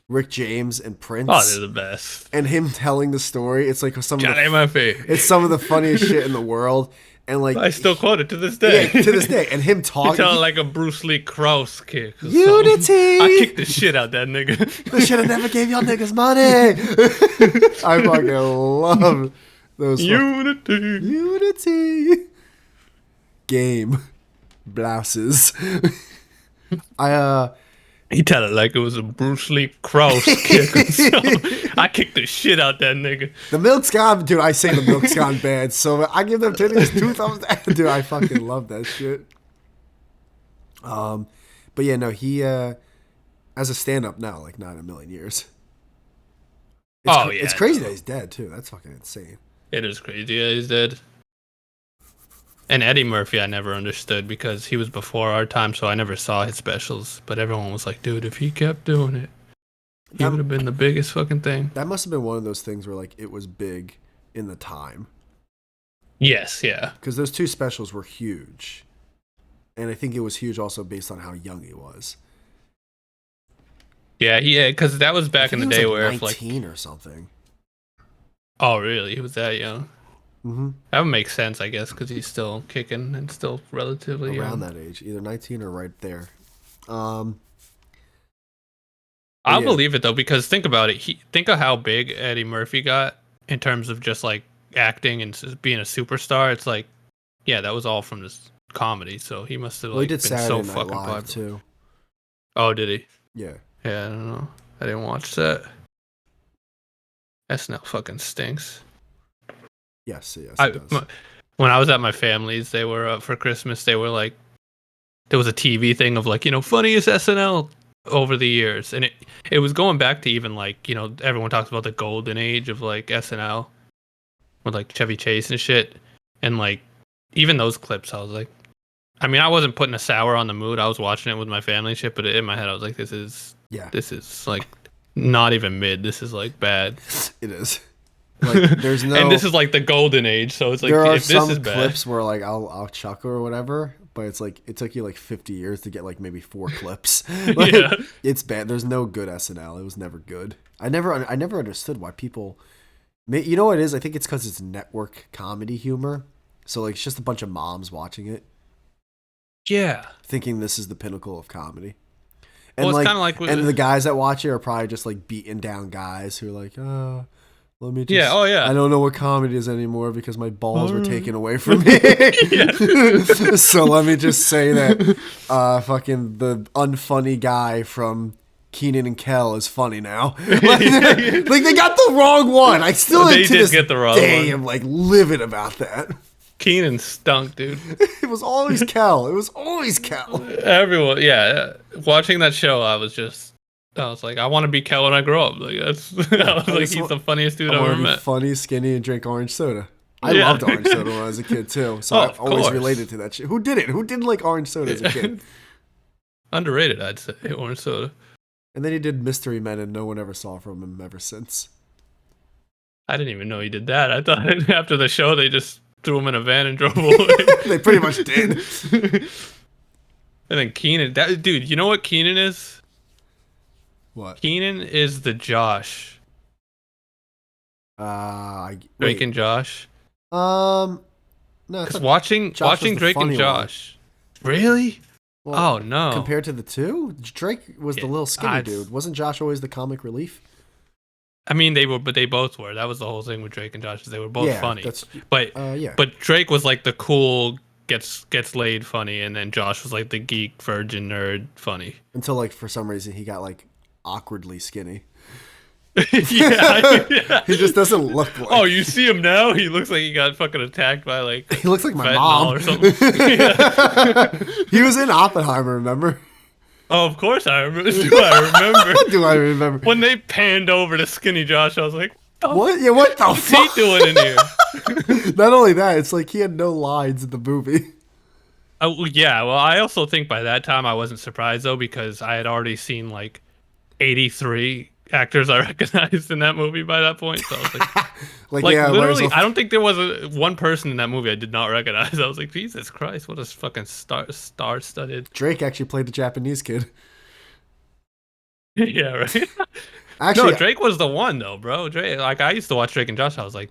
Rick James and Prince.
Oh, they're the best.
And him telling the story, it's like
Murphy.
It's some of the funniest shit in the world. And like
I still quote it to this day.
Yeah, to this day. And him talking,
telling like a Bruce Lee Krause kick.
Unity.
I kicked the shit out that nigga.
They should have never gave y'all niggas money. I fucking love those. Unity. Game blouses.
He tell it like it was a Bruce Lee Krause kick. So I kicked the shit out that nigga.
The milk's gone, dude. I say the milk's gone bad, so I give them titties 2 thumbs down. Dude, I fucking love that shit. But yeah, no, he as a stand-up now, like not in a million years.
Oh yeah,
It's crazy
no.
that he's dead too. That's fucking insane.
It is crazy. Yeah, he's dead. And Eddie Murphy, I never understood because he was before our time, so I never saw his specials. But everyone was like, "Dude, if he kept doing it, he would
That
have been the biggest fucking thing."
that must have been one of those things where like it was big in the time
Yes, yeah,
because those two specials were huge, and I think it was huge also based on how young he was.
yeah, because that was
I
back in
think
the
he was
day
like
where if like,
19 or something.
oh really, he was that young.
Mm-hmm.
That would make sense, I guess, because he's still kicking and still relatively
Around
young.
that age, either 19 or right there. But
I'll
yeah.
believe it though, because think about it. Think of how big Eddie Murphy got in terms of just like acting and being a superstar. It's like, yeah, that was all from this comedy. So he must have
Well, he
like
did
been
Saturday
so
Night
fucking
Live
popular.
too.
Oh, did he?
Yeah.
Yeah, I don't know. I didn't watch that. SNL fucking stinks.
Yes, it does.
When I was at my family's, they were for Christmas. They were like, there was a TV thing of like, funniest SNL over the years, and it was going back to even like, everyone talks about the golden age of like SNL with like Chevy Chase and shit, and like even those clips, I was like, I mean, I wasn't putting a sour on the mood. I was watching it with my family and shit, but in my head, I was like, this is like not even mid. This is like bad.
It is. Like there's no
And this is like the golden age, so it's like
there are
if this
some
is bad.
clips where like I'll chuckle or whatever, but it's like it took you like 50 years to get like maybe 4 clips. Like,
Yeah.
It's bad. There's no good SNL. It was never good. I never understood why people. You know what it is? I think it's because it's network comedy humor. So like it's just a bunch of moms watching it,
Yeah.
thinking this is the pinnacle of comedy. And
Well, it's
like,
kind of like
and the guys that watch it are probably just like beating down guys who are like, oh, let me just.
Yeah, oh, yeah.
I don't know what comedy is anymore because my balls were taken away from me. So let me just say that fucking the unfunny guy from Keenan and Kel is funny now. Like they got the wrong one. I still
They
to
did
this
get the wrong
day
one.
am like livid about that.
Keenan stunk, dude.
It was always Kel. It was always Kel.
Everyone, yeah. Watching that show, I was like, I want to be Kel when I grow up. Like that's, I was like, he's the funniest dude
I
I've
want
ever
to be
met.
funny, skinny, and drink orange soda. I
Yeah.
loved orange soda when I was a kid too, so
Oh,
I
of
always
course.
related to that shit. Who did it? Who didn't like orange soda as a kid?
Underrated, I'd say. Orange soda.
And then he did Mystery Men, and no one ever saw from him ever since.
I didn't even know he did that. I thought after the show they just threw him in a van and drove away.
They pretty much did.
And then Keenan, dude, you know what Keenan is?
What?
Keenan is the Josh. Drake and Josh.
No,
Because watching
Josh was the
Drake and
funny
Josh. Really?
well,
Oh no.
compared to the two, Drake was the little skinny dude. Wasn't Josh always the comic relief?
I mean, they were, but they both were. That was the whole thing with Drake and Josh. Is they were both funny. But
yeah.
but Drake was like the cool gets laid funny, and then Josh was like the geek virgin nerd funny.
Until like for some reason he got like awkwardly skinny.
Yeah.
He just doesn't look like.
Oh, you see him now? He looks like he got fucking attacked by like.
He looks like my
fentanyl
mom
or something.
He was in Oppenheimer, remember?
Oh, of course I remember. Do I remember?
Do I remember?
When they panned over to Skinny Josh, I was like,
What? Yeah, what the
what's he
fuck?
doing in here?
Not only that, it's like he had no lines in the movie.
Oh, yeah, well, I also think by that time I wasn't surprised, though, because I had already seen, like, 83 actors I recognized in that movie by that point. So I was like,
yeah,
literally, I don't think there was one person in that movie I did not recognize. I was like, Jesus Christ, what a fucking star-studded.
Drake actually played the Japanese kid.
Yeah, right?
Actually,
No, Drake was the one, though, bro. Drake, like, I used to watch Drake and Josh. I was like,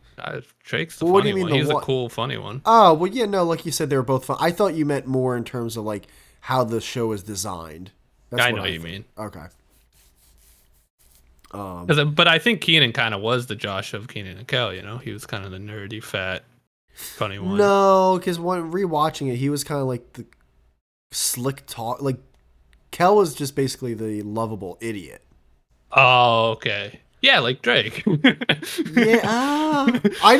Drake's the
Well, what do
funny
you mean
one. He's
the
the
one?
cool, funny one.
Oh, well, yeah, no, like you said, they were both fun. I thought you meant more in terms of, like, how the show is designed. That's
I
what
know what you
think.
mean.
Okay.
But I think Keenan kind of was the Josh of Keenan and Kel, you know? He was kind of the nerdy, fat, funny one.
No, because when rewatching it, he was kind of like the slick talk. Like, Kel was just basically the lovable idiot.
Oh, okay. Yeah, like Drake.
Yeah, I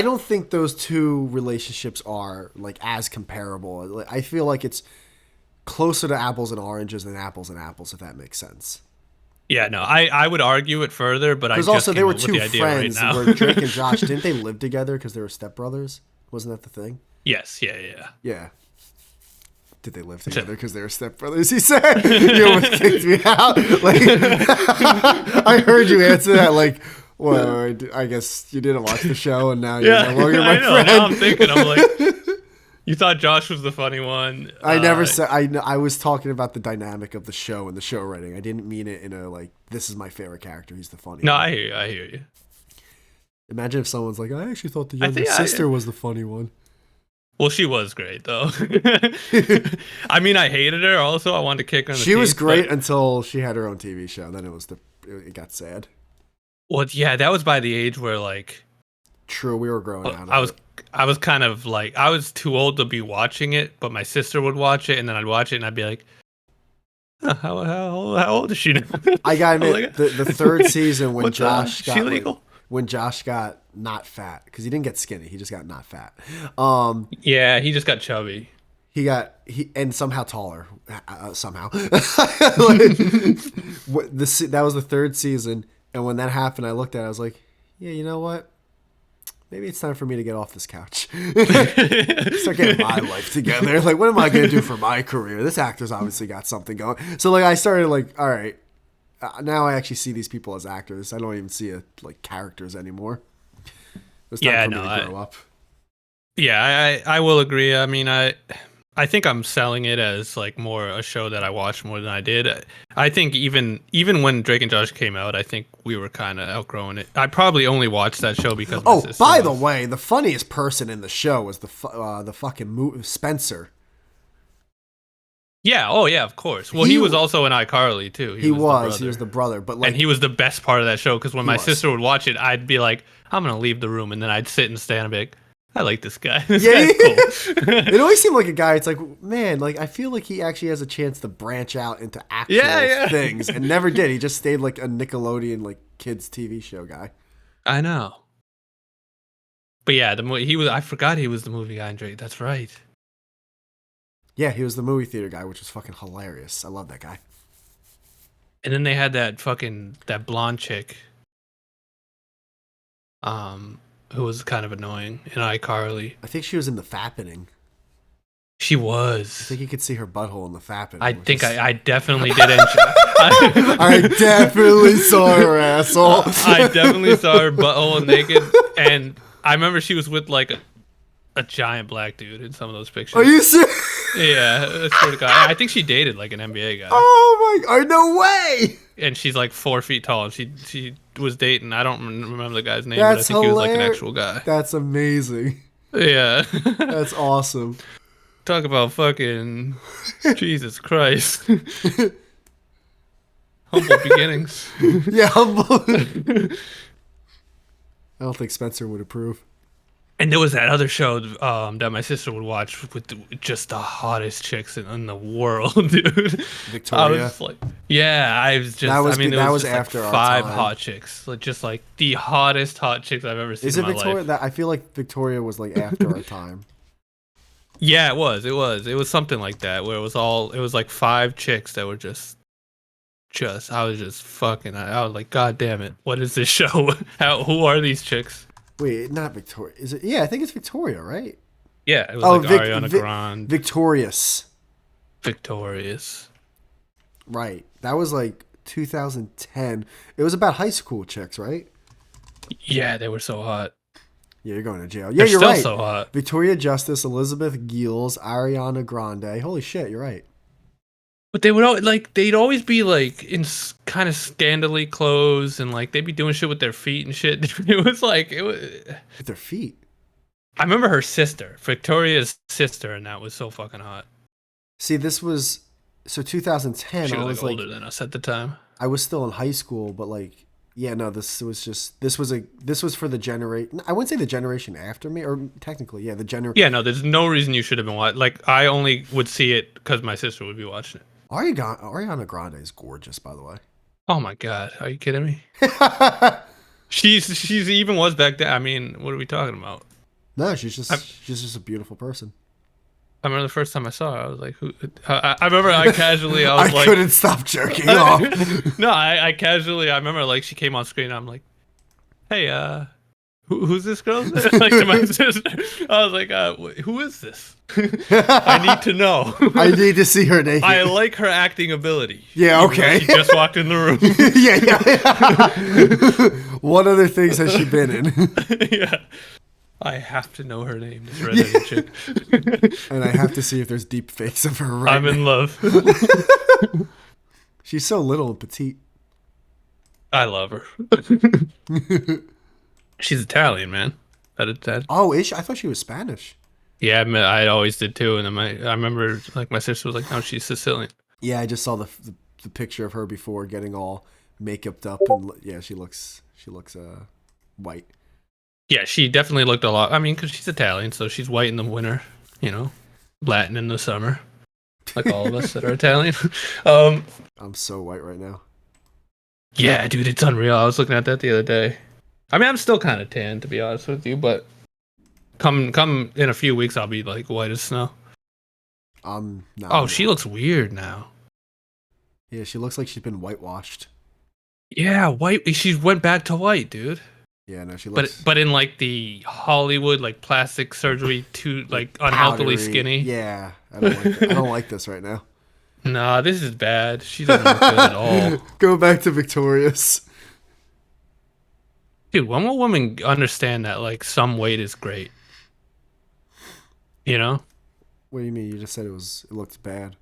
don't think those two relationships are like as comparable. Like, I feel like it's closer to apples and oranges than apples and apples, if that makes sense.
Yeah, no, I would argue it further, but I
Because
just
also they
came
were
up with
two
the idea right
friends
now.
where Drake and Josh, didn't they live together because they were stepbrothers? Wasn't that the thing?
Yes, yeah.
Yeah. Did they live together because they were stepbrothers? He said, "You almost kicked me out." Like, I heard you answer that. Like, well, I guess you didn't watch the show, and now you're no longer my
I know.
friend.
Now I'm thinking, I'm like, you thought Josh was the funny one.
I never said. I was talking about the dynamic of the show and the show writing. I didn't mean it in a like, this is my favorite character. He's the funny.
No,
one.
I hear you.
Imagine if someone's like, I actually thought the younger sister was the funny one.
Well, she was great though. I mean, I hated her. Also, I wanted to kick her. In the
She was
teeth,
great until she had her own TV show. Then it got sad.
Well, yeah, that was by the age where like.
True, we were growing out of it.
I was kind of like, I was too old to be watching it, but my sister would watch it, and then I'd watch it, and I'd be like, how old is she now?
I gotta admit, the third season when Josh got
she legal?
When Josh got not fat, because he didn't get skinny, he just got not fat.
Yeah, he just got chubby.
And somehow taller, somehow. That was the third season, and when that happened, I looked at it, I was like, yeah, you know what? Maybe it's time for me to get off this couch. Start getting my life together. Like, what am I going to do for my career? This actor's obviously got something going. So, like, I started, like, all right, now I actually see these people as actors. I don't even see it like characters anymore. It's time for me to grow up.
Yeah, I will agree. I mean, I think I'm selling it as like more a show that I watched more than I did. I think even when Drake and Josh came out, I think we were kind of outgrowing it. I probably only watched that show because.
By the way, the funniest person in the show was the fucking Spencer.
Yeah. Oh, yeah. Of course. Well, he was also in iCarly too.
He was the brother, but like,
and he was the best part of that show because when my sister would watch it, I'd be like, "I'm gonna leave the room," and then I'd sit and stand and be like, I like this guy. This guy's cool.
It always seemed like a guy. It's like, man, like I feel like he actually has a chance to branch out into actual things, and never did. He just stayed like a Nickelodeon like kids TV show guy.
I know. But yeah, he was. I forgot he was the movie guy in Drake. That's right.
Yeah, he was the movie theater guy, which was fucking hilarious. I love that guy.
And then they had that blonde chick. Who was kind of annoying in iCarly.
I think she was in the Fappening.
She was.
I think you could see her butthole in the Fappening.
I definitely didn't.
I definitely saw her asshole.
I definitely saw her butthole naked, and I remember she was with like a giant black dude in some of those pictures.
Are you serious?
Yeah, I swear to God. I think she dated like an NBA guy.
Oh my God, no way!
And she's like 4 feet tall. And she was dating. I don't remember the guy's name,
That's
but I think
hilarious.
he was like an actual guy.
That's amazing.
Yeah.
That's awesome.
Talk about fucking Jesus Christ. Humble beginnings.
Yeah, humble. I don't think Spencer would approve.
And there was that other show that my sister would watch with just the hottest chicks in the world, dude.
Victoria.
I was like, yeah, I was just.
That was
just
after
like
our
5
time.
hot chicks, like just like the hottest hot chicks I've ever seen.
Is it
in my
Victoria?
life.
I feel like Victoria was like after our time.
Yeah, it was something like that where it was like 5 chicks that were just I was just fucking. I was like, God damn it, what is this show? Who are these chicks?
Wait, not Victoria. Is it? Yeah, I think it's Victoria, right?
Yeah, it was like Ariana Grande.
Victorious. Right. That was like 2010. It was about high school chicks, right?
Yeah, they were so hot.
Yeah, you're going to jail. Yeah,
They're
you're
still
right.
So hot.
Victoria Justice, Elizabeth Gills, Ariana Grande. Holy shit, you're right.
But they'd always be like in kind of scandally clothes and like they'd be doing shit with their feet and shit. It was
With their feet.
I remember her sister, Victoria's sister, and that was so fucking hot.
See, this was 2010.
She was
I was
older than us at the time.
I was still in high school, but like, yeah, no, this was for the generation. I wouldn't say the generation after me, or technically, yeah, the generation.
Yeah, no, there's no reason you should have been watching. Like, I only would see it because my sister would be watching it.
Ariana Grande is gorgeous, by the way.
Oh my God, are you kidding me? she's even was back then. I mean, what are we talking about?
No, she's just a beautiful person.
I remember the first time I saw her, I was like, "Who?" I remember I casually, I
I
was like,
couldn't stop jerking off.
"No." I casually, I remember like she came on screen. I'm like, "Hey, who's this girl?" Like to my sister, I was like, "Who is this? I need to know."
I need to see her naked.
I like her acting ability.
Yeah,
even though
okay.
She just walked in the room.
Yeah. What other things has she been in?
Yeah. I have to know her name, this redheaded chick.
And I have to see if there's deep fakes of her right
I'm in
now.
love.
She's so little and petite.
I love her. She's Italian, man. That.
Oh, is she? I thought she was Spanish.
Yeah, I always did too. And then I remember like my sister was like, "No, she's Sicilian."
Yeah, I just saw the picture of her before getting all makeuped up, and yeah, she looks white.
Yeah, she definitely looked a lot. I mean, because she's Italian, so she's white in the winter, you know, Latin in the summer, like all of us that are Italian. Um,
I'm so white right now.
yeah, dude, it's unreal. I was looking at that the other day. I mean, I'm still kind of tan, to be honest with you, but come in a few weeks, I'll be like white as snow.
No.
Oh, she looks weird now.
Yeah, she looks like she's been whitewashed.
Yeah, white. She went back to white, dude.
Yeah, no, she
But
looks.
but in like the Hollywood like plastic surgery too like unhealthily
powdery.
skinny.
Yeah, I don't like. I don't like this right now.
Nah, this is bad. She doesn't look good at all.
Go back to Victorious.
Dude, when will women understand that like some weight is great? You know?
What do you mean? You just said it looked bad.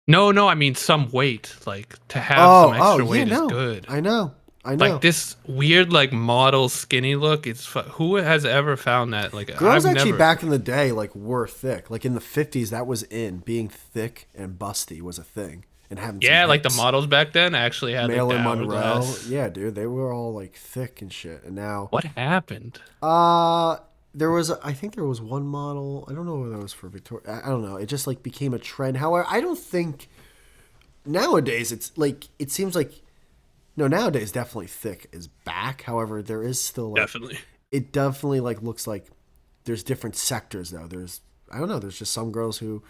No, I mean some weight. Like to have some extra weight is good.
I know.
Like this weird like model skinny look. Who has ever found that? Like
Girls
I've
actually
never.
back in the day like were thick. Like in the 50s, that was in. Being thick and busty was a thing, and having
Yeah,
some
like the
hips.
models back then actually had like the
Marilyn Monroe.
hourglass.
Yeah, dude, they were all like thick and shit. And now,
What happened?
I think there was one model. I don't know whether that was for Victoria. I don't know. It just like became a trend. However, I don't think nowadays it's like it seems like no, nowadays definitely thick is back. However, there is still like
Definitely.
it definitely like looks like there's different sectors though. I don't know, there's just some girls who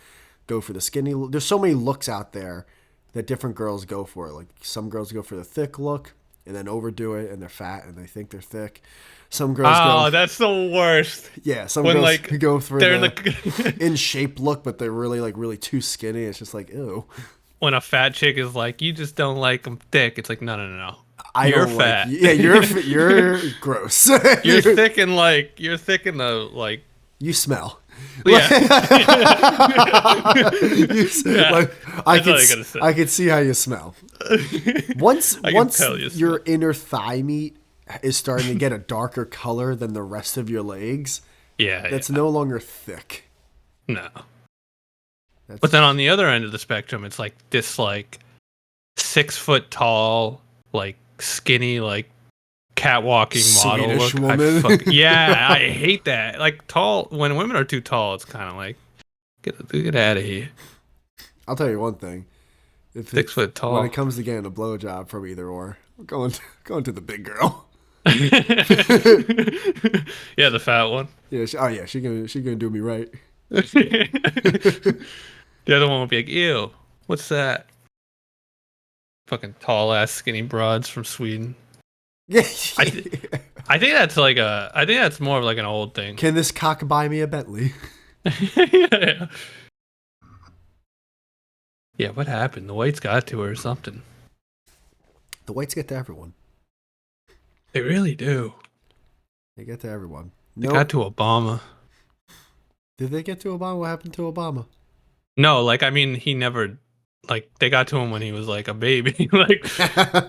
go for the skinny. There's so many looks out there that different girls go for. Like some girls go for the thick look and then overdo it and they're fat and they think they're thick. Some girls
Oh,
go
that's the worst.
yeah, some
When
girls
like
go for
they're
the in shape look but they're really too skinny. It's just like ew.
when a fat chick is like, you just don't like them thick. It's like, no.
I
You're
don't
fat.
Like, yeah, you're gross.
You're thick and like you're thick in the like.
You smell.
Yeah.
Like, I
That's all you gotta say.
I can see how you smell. Once
tell you
your
smell.
inner thigh meat is starting to get a darker color than the rest of your legs,
Yeah.
that's no longer thick.
No.
That's,
But then on the other end of the spectrum, it's like this like 6 foot tall, like skinny, like catwalking model
Swedish
look.
woman.
Yeah, I hate that. Like tall when women are too tall, it's kind of like get out of here.
I'll tell you one thing. If
6 foot tall.
When it comes to getting a blowjob from either or, I'm going to the big girl.
Yeah, the fat one.
Yeah, she gonna do me right.
The other one would be like, ew, what's that? Fucking tall ass skinny broads from Sweden.
Yeah.
I think that's like I think that's more of like an old thing.
Can this cock buy me a Bentley?
Yeah. Yeah, what happened? The whites got to her or something.
The whites get to everyone.
They really do.
They get to everyone.
They got to Obama.
Did they get to Obama? What happened to Obama?
No, like I mean, he never. Like they got to him when he was like a baby. Like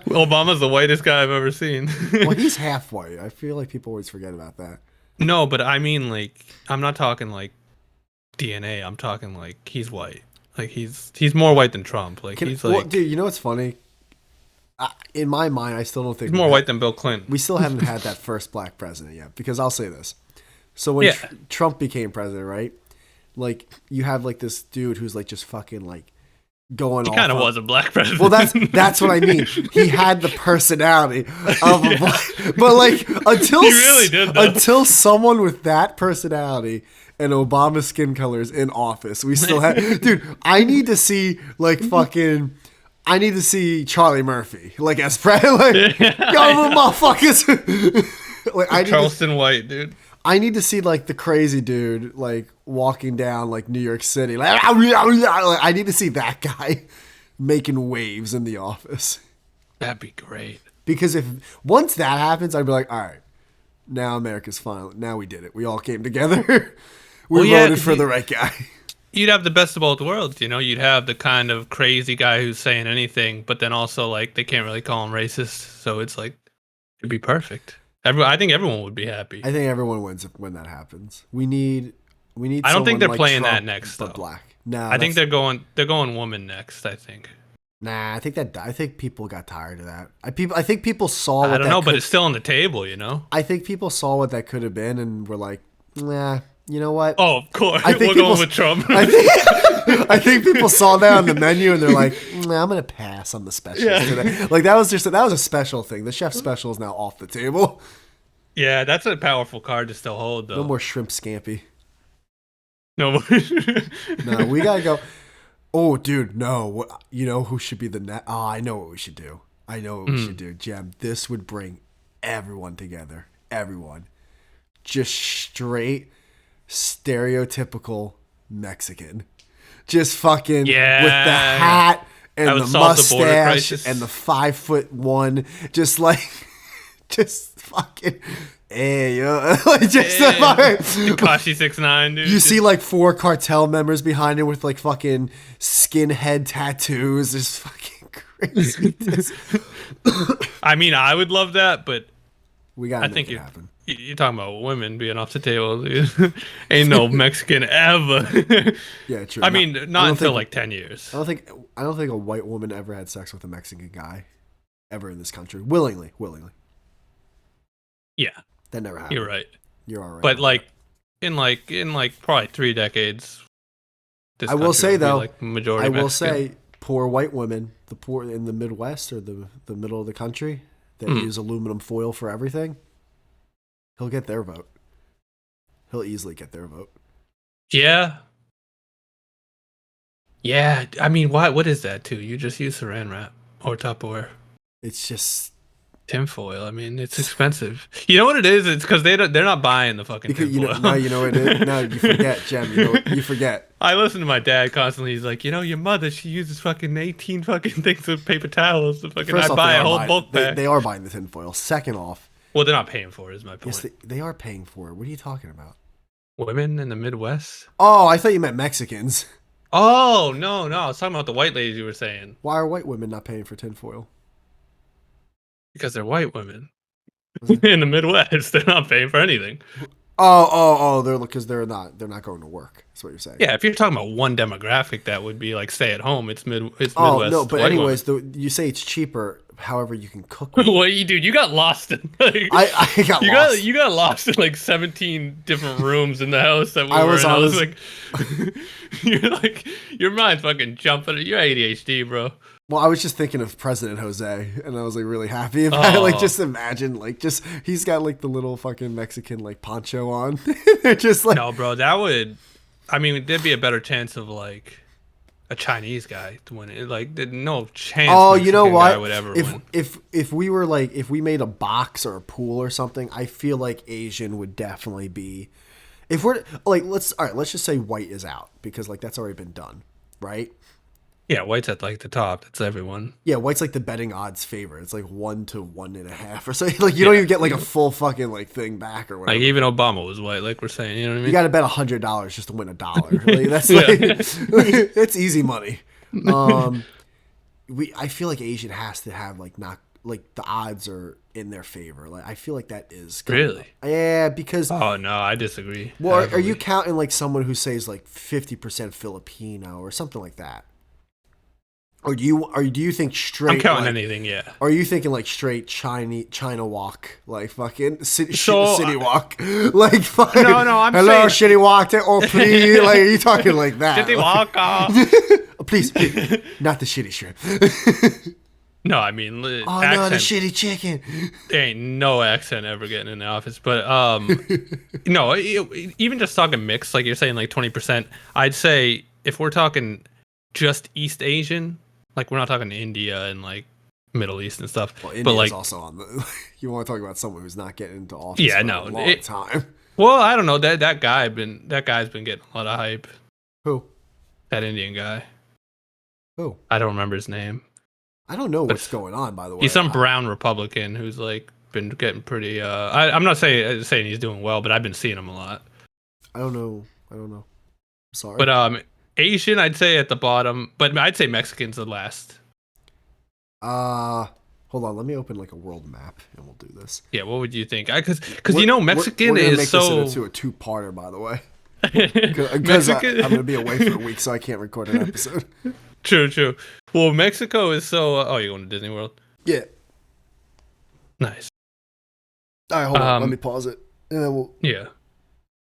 Obama's the whitest guy I've ever seen.
Well, he's half white. I feel like people always forget about that.
No, but I mean, like I'm not talking like DNA. I'm talking like he's white. Like he's more white than Trump. Like he's like,
well, dude, you know what's funny? In my mind, I still don't think
he's more white than Bill Clinton.
We still haven't had that first black president yet. Because I'll say this: so when Trump became president, right? Like you have like this dude who's like just fucking like going
He
off.
kind of was a black president.
Well, that's what I mean. He had the personality of a black, but like until
He really did, though.
until someone with that personality and Obama skin color is in office, we still have. Dude, I need to see I need to see Charlie Murphy like as president. Like, yo, motherfuckers. Like
Charleston White, dude.
I need to see like the crazy dude like walking down like New York City. Like I need to see that guy making waves in the office.
That'd be great.
Because if once that happens, I'd be like, all right, now America's fine. Now we did it. We all came together. We voted for the right guy.
You'd have the best of both worlds, you know. You'd have the kind of crazy guy who's saying anything, but then also like they can't really call him racist. So it's like it'd be perfect. I think everyone would be happy.
I think everyone wins when that happens. We need.
I don't think they're
like
playing
Trump,
that next,
but
though.
black. No,
I think they're going woman next. I think.
Nah, I think people got tired of that. I think people saw.
I don't know, but it's still on the table, you know.
I think people saw what that could have been and were like, nah. You know what?
Oh, of course.
We're
going with Trump.
I think people saw that on the menu and they're like, nah, I'm gonna pass on the specials today. Like that was a special thing. The chef special is now off the table.
Yeah, that's a powerful card to still hold, though.
No more shrimp scampi.
No more.
No, we gotta go. Oh, dude, no. You know who should be the net? Oh, I know what we should do. We should do, Jem. This would bring everyone together. Everyone. Just straight, stereotypical Mexican. Just fucking with the hat and the mustache and the 5'1", just like, just fucking. Hey, yo. Just
Tekashi 6ix9ine, dude.
You see like 4 cartel members behind him with like fucking skinhead tattoos. Just fucking crazy.
I mean, I would love that, but
we gotta make it happen.
You're talking about women being off the table, dude. Ain't no Mexican ever.
Yeah, true.
I mean, not until like 10 years.
I don't think a white woman ever had sex with a Mexican guy ever in this country. Willingly.
Yeah.
That never happened.
You're right.
You're all right.
But in probably 3 decades,
I will say though,
like majority
I will
Mexican.
say poor white women, the poor in the Midwest or the middle of the country that use aluminum foil for everything, he'll get their vote. He'll easily get their vote.
Yeah. Yeah. I mean, what is that too? You just use saran wrap or Tupperware.
It's just
tinfoil. I mean, it's expensive. You know what it is? It's because they're not buying the fucking tinfoil.
Now you know what it is. Now you forget, Jem. You forget.
I listen to my dad constantly. He's like, your mother, she uses fucking 18 fucking things of paper towels. I buy a whole bulk pack.
They are buying the tinfoil. Second off,
well, they're not paying for it. Is my point.
Yes, they are paying for it. What are you talking about?
Women in the Midwest?
Oh, I thought you meant Mexicans.
Oh no, I was talking about the white ladies you were saying.
Why are white women not paying for tinfoil?
Because they're white women in the Midwest. They're not paying for anything.
Oh! They're not going to work. That's what you're saying.
Yeah, if you're talking about one demographic, that would be like stay at home. It's Midwest.
Oh no, but anyways, you say it's cheaper. However, you can cook.
What you got lost in? Like,
I got lost.
You got lost in like 17 different rooms in the house that we were in. I was like, you're like your mind's fucking jumping. You're ADHD, bro.
Well, I was just thinking of President Jose, and I was like really happy about it. Like, just imagine, like, he's got like the little fucking Mexican like poncho on. They're just like,
no, bro, that would. I mean, there'd be a better chance of like a Chinese guy to win it. Like, there's no chance.
Oh,
Mexican
you know what?
Guy would ever win.
If we were like, if we made a box or a pool or something, I feel like Asian would definitely be. If we're like, let's just say white is out because like that's already been done, right?
Yeah, white's at like the top. That's everyone.
Yeah, white's like the betting odds favor. It's like 1 to 1.5 or something. Like you don't even get like a full fucking like thing back or whatever.
Like even Obama was white, like we're saying. You know what I mean?
You got to bet $100 just to win $1. Like, that's like it's easy money. I feel like Asian has to have like not like the odds are in their favor. Like I feel like that is
really.
Yeah, because
oh no, I disagree.
Well, are you counting like someone who says like 50% Filipino or something like that? Or do you think straight?
I'm counting
like,
anything, yeah.
Or are you thinking like straight China walk, like fucking city walk, like fucking?
No, I'm
hello,
saying
shitty walk, or please, like are you talking like that?
Shitty walk.
Please, not the shitty shrimp.
No, I mean
Oh
accent.
no, the shitty chicken.
There ain't no accent ever getting in the office, but no, even just talking mixed, like you're saying, like 20%. I'd say if we're talking just East Asian, like we're not talking India and like Middle East and stuff.
Well,
but
India's
like,
also on the. You want to talk about someone who's not getting into office
yeah,
for
no,
a long time.
well, I don't know that guy's been getting a lot of hype.
Who?
That Indian guy.
Who?
I don't remember his name.
I don't know
But
what's going on, by the way.
he's some brown Republican who's like been getting pretty. I'm not saying he's doing well, but I've been seeing him a lot.
I don't know. Sorry.
But Asian, I'd say at the bottom, but I'd say Mexican's the last.
Hold on. Let me open like a world map, and we'll do this.
Yeah, what would you think? Because Mexican
we're gonna
is
make
so.
this into a two-parter, by the way. Because I'm gonna be away for a week, so I can't record an episode.
True. Well, Mexico is so. Oh, you're going to Disney World?
Yeah.
Nice.
All right, hold on. Let me pause it, and then we'll.
Yeah.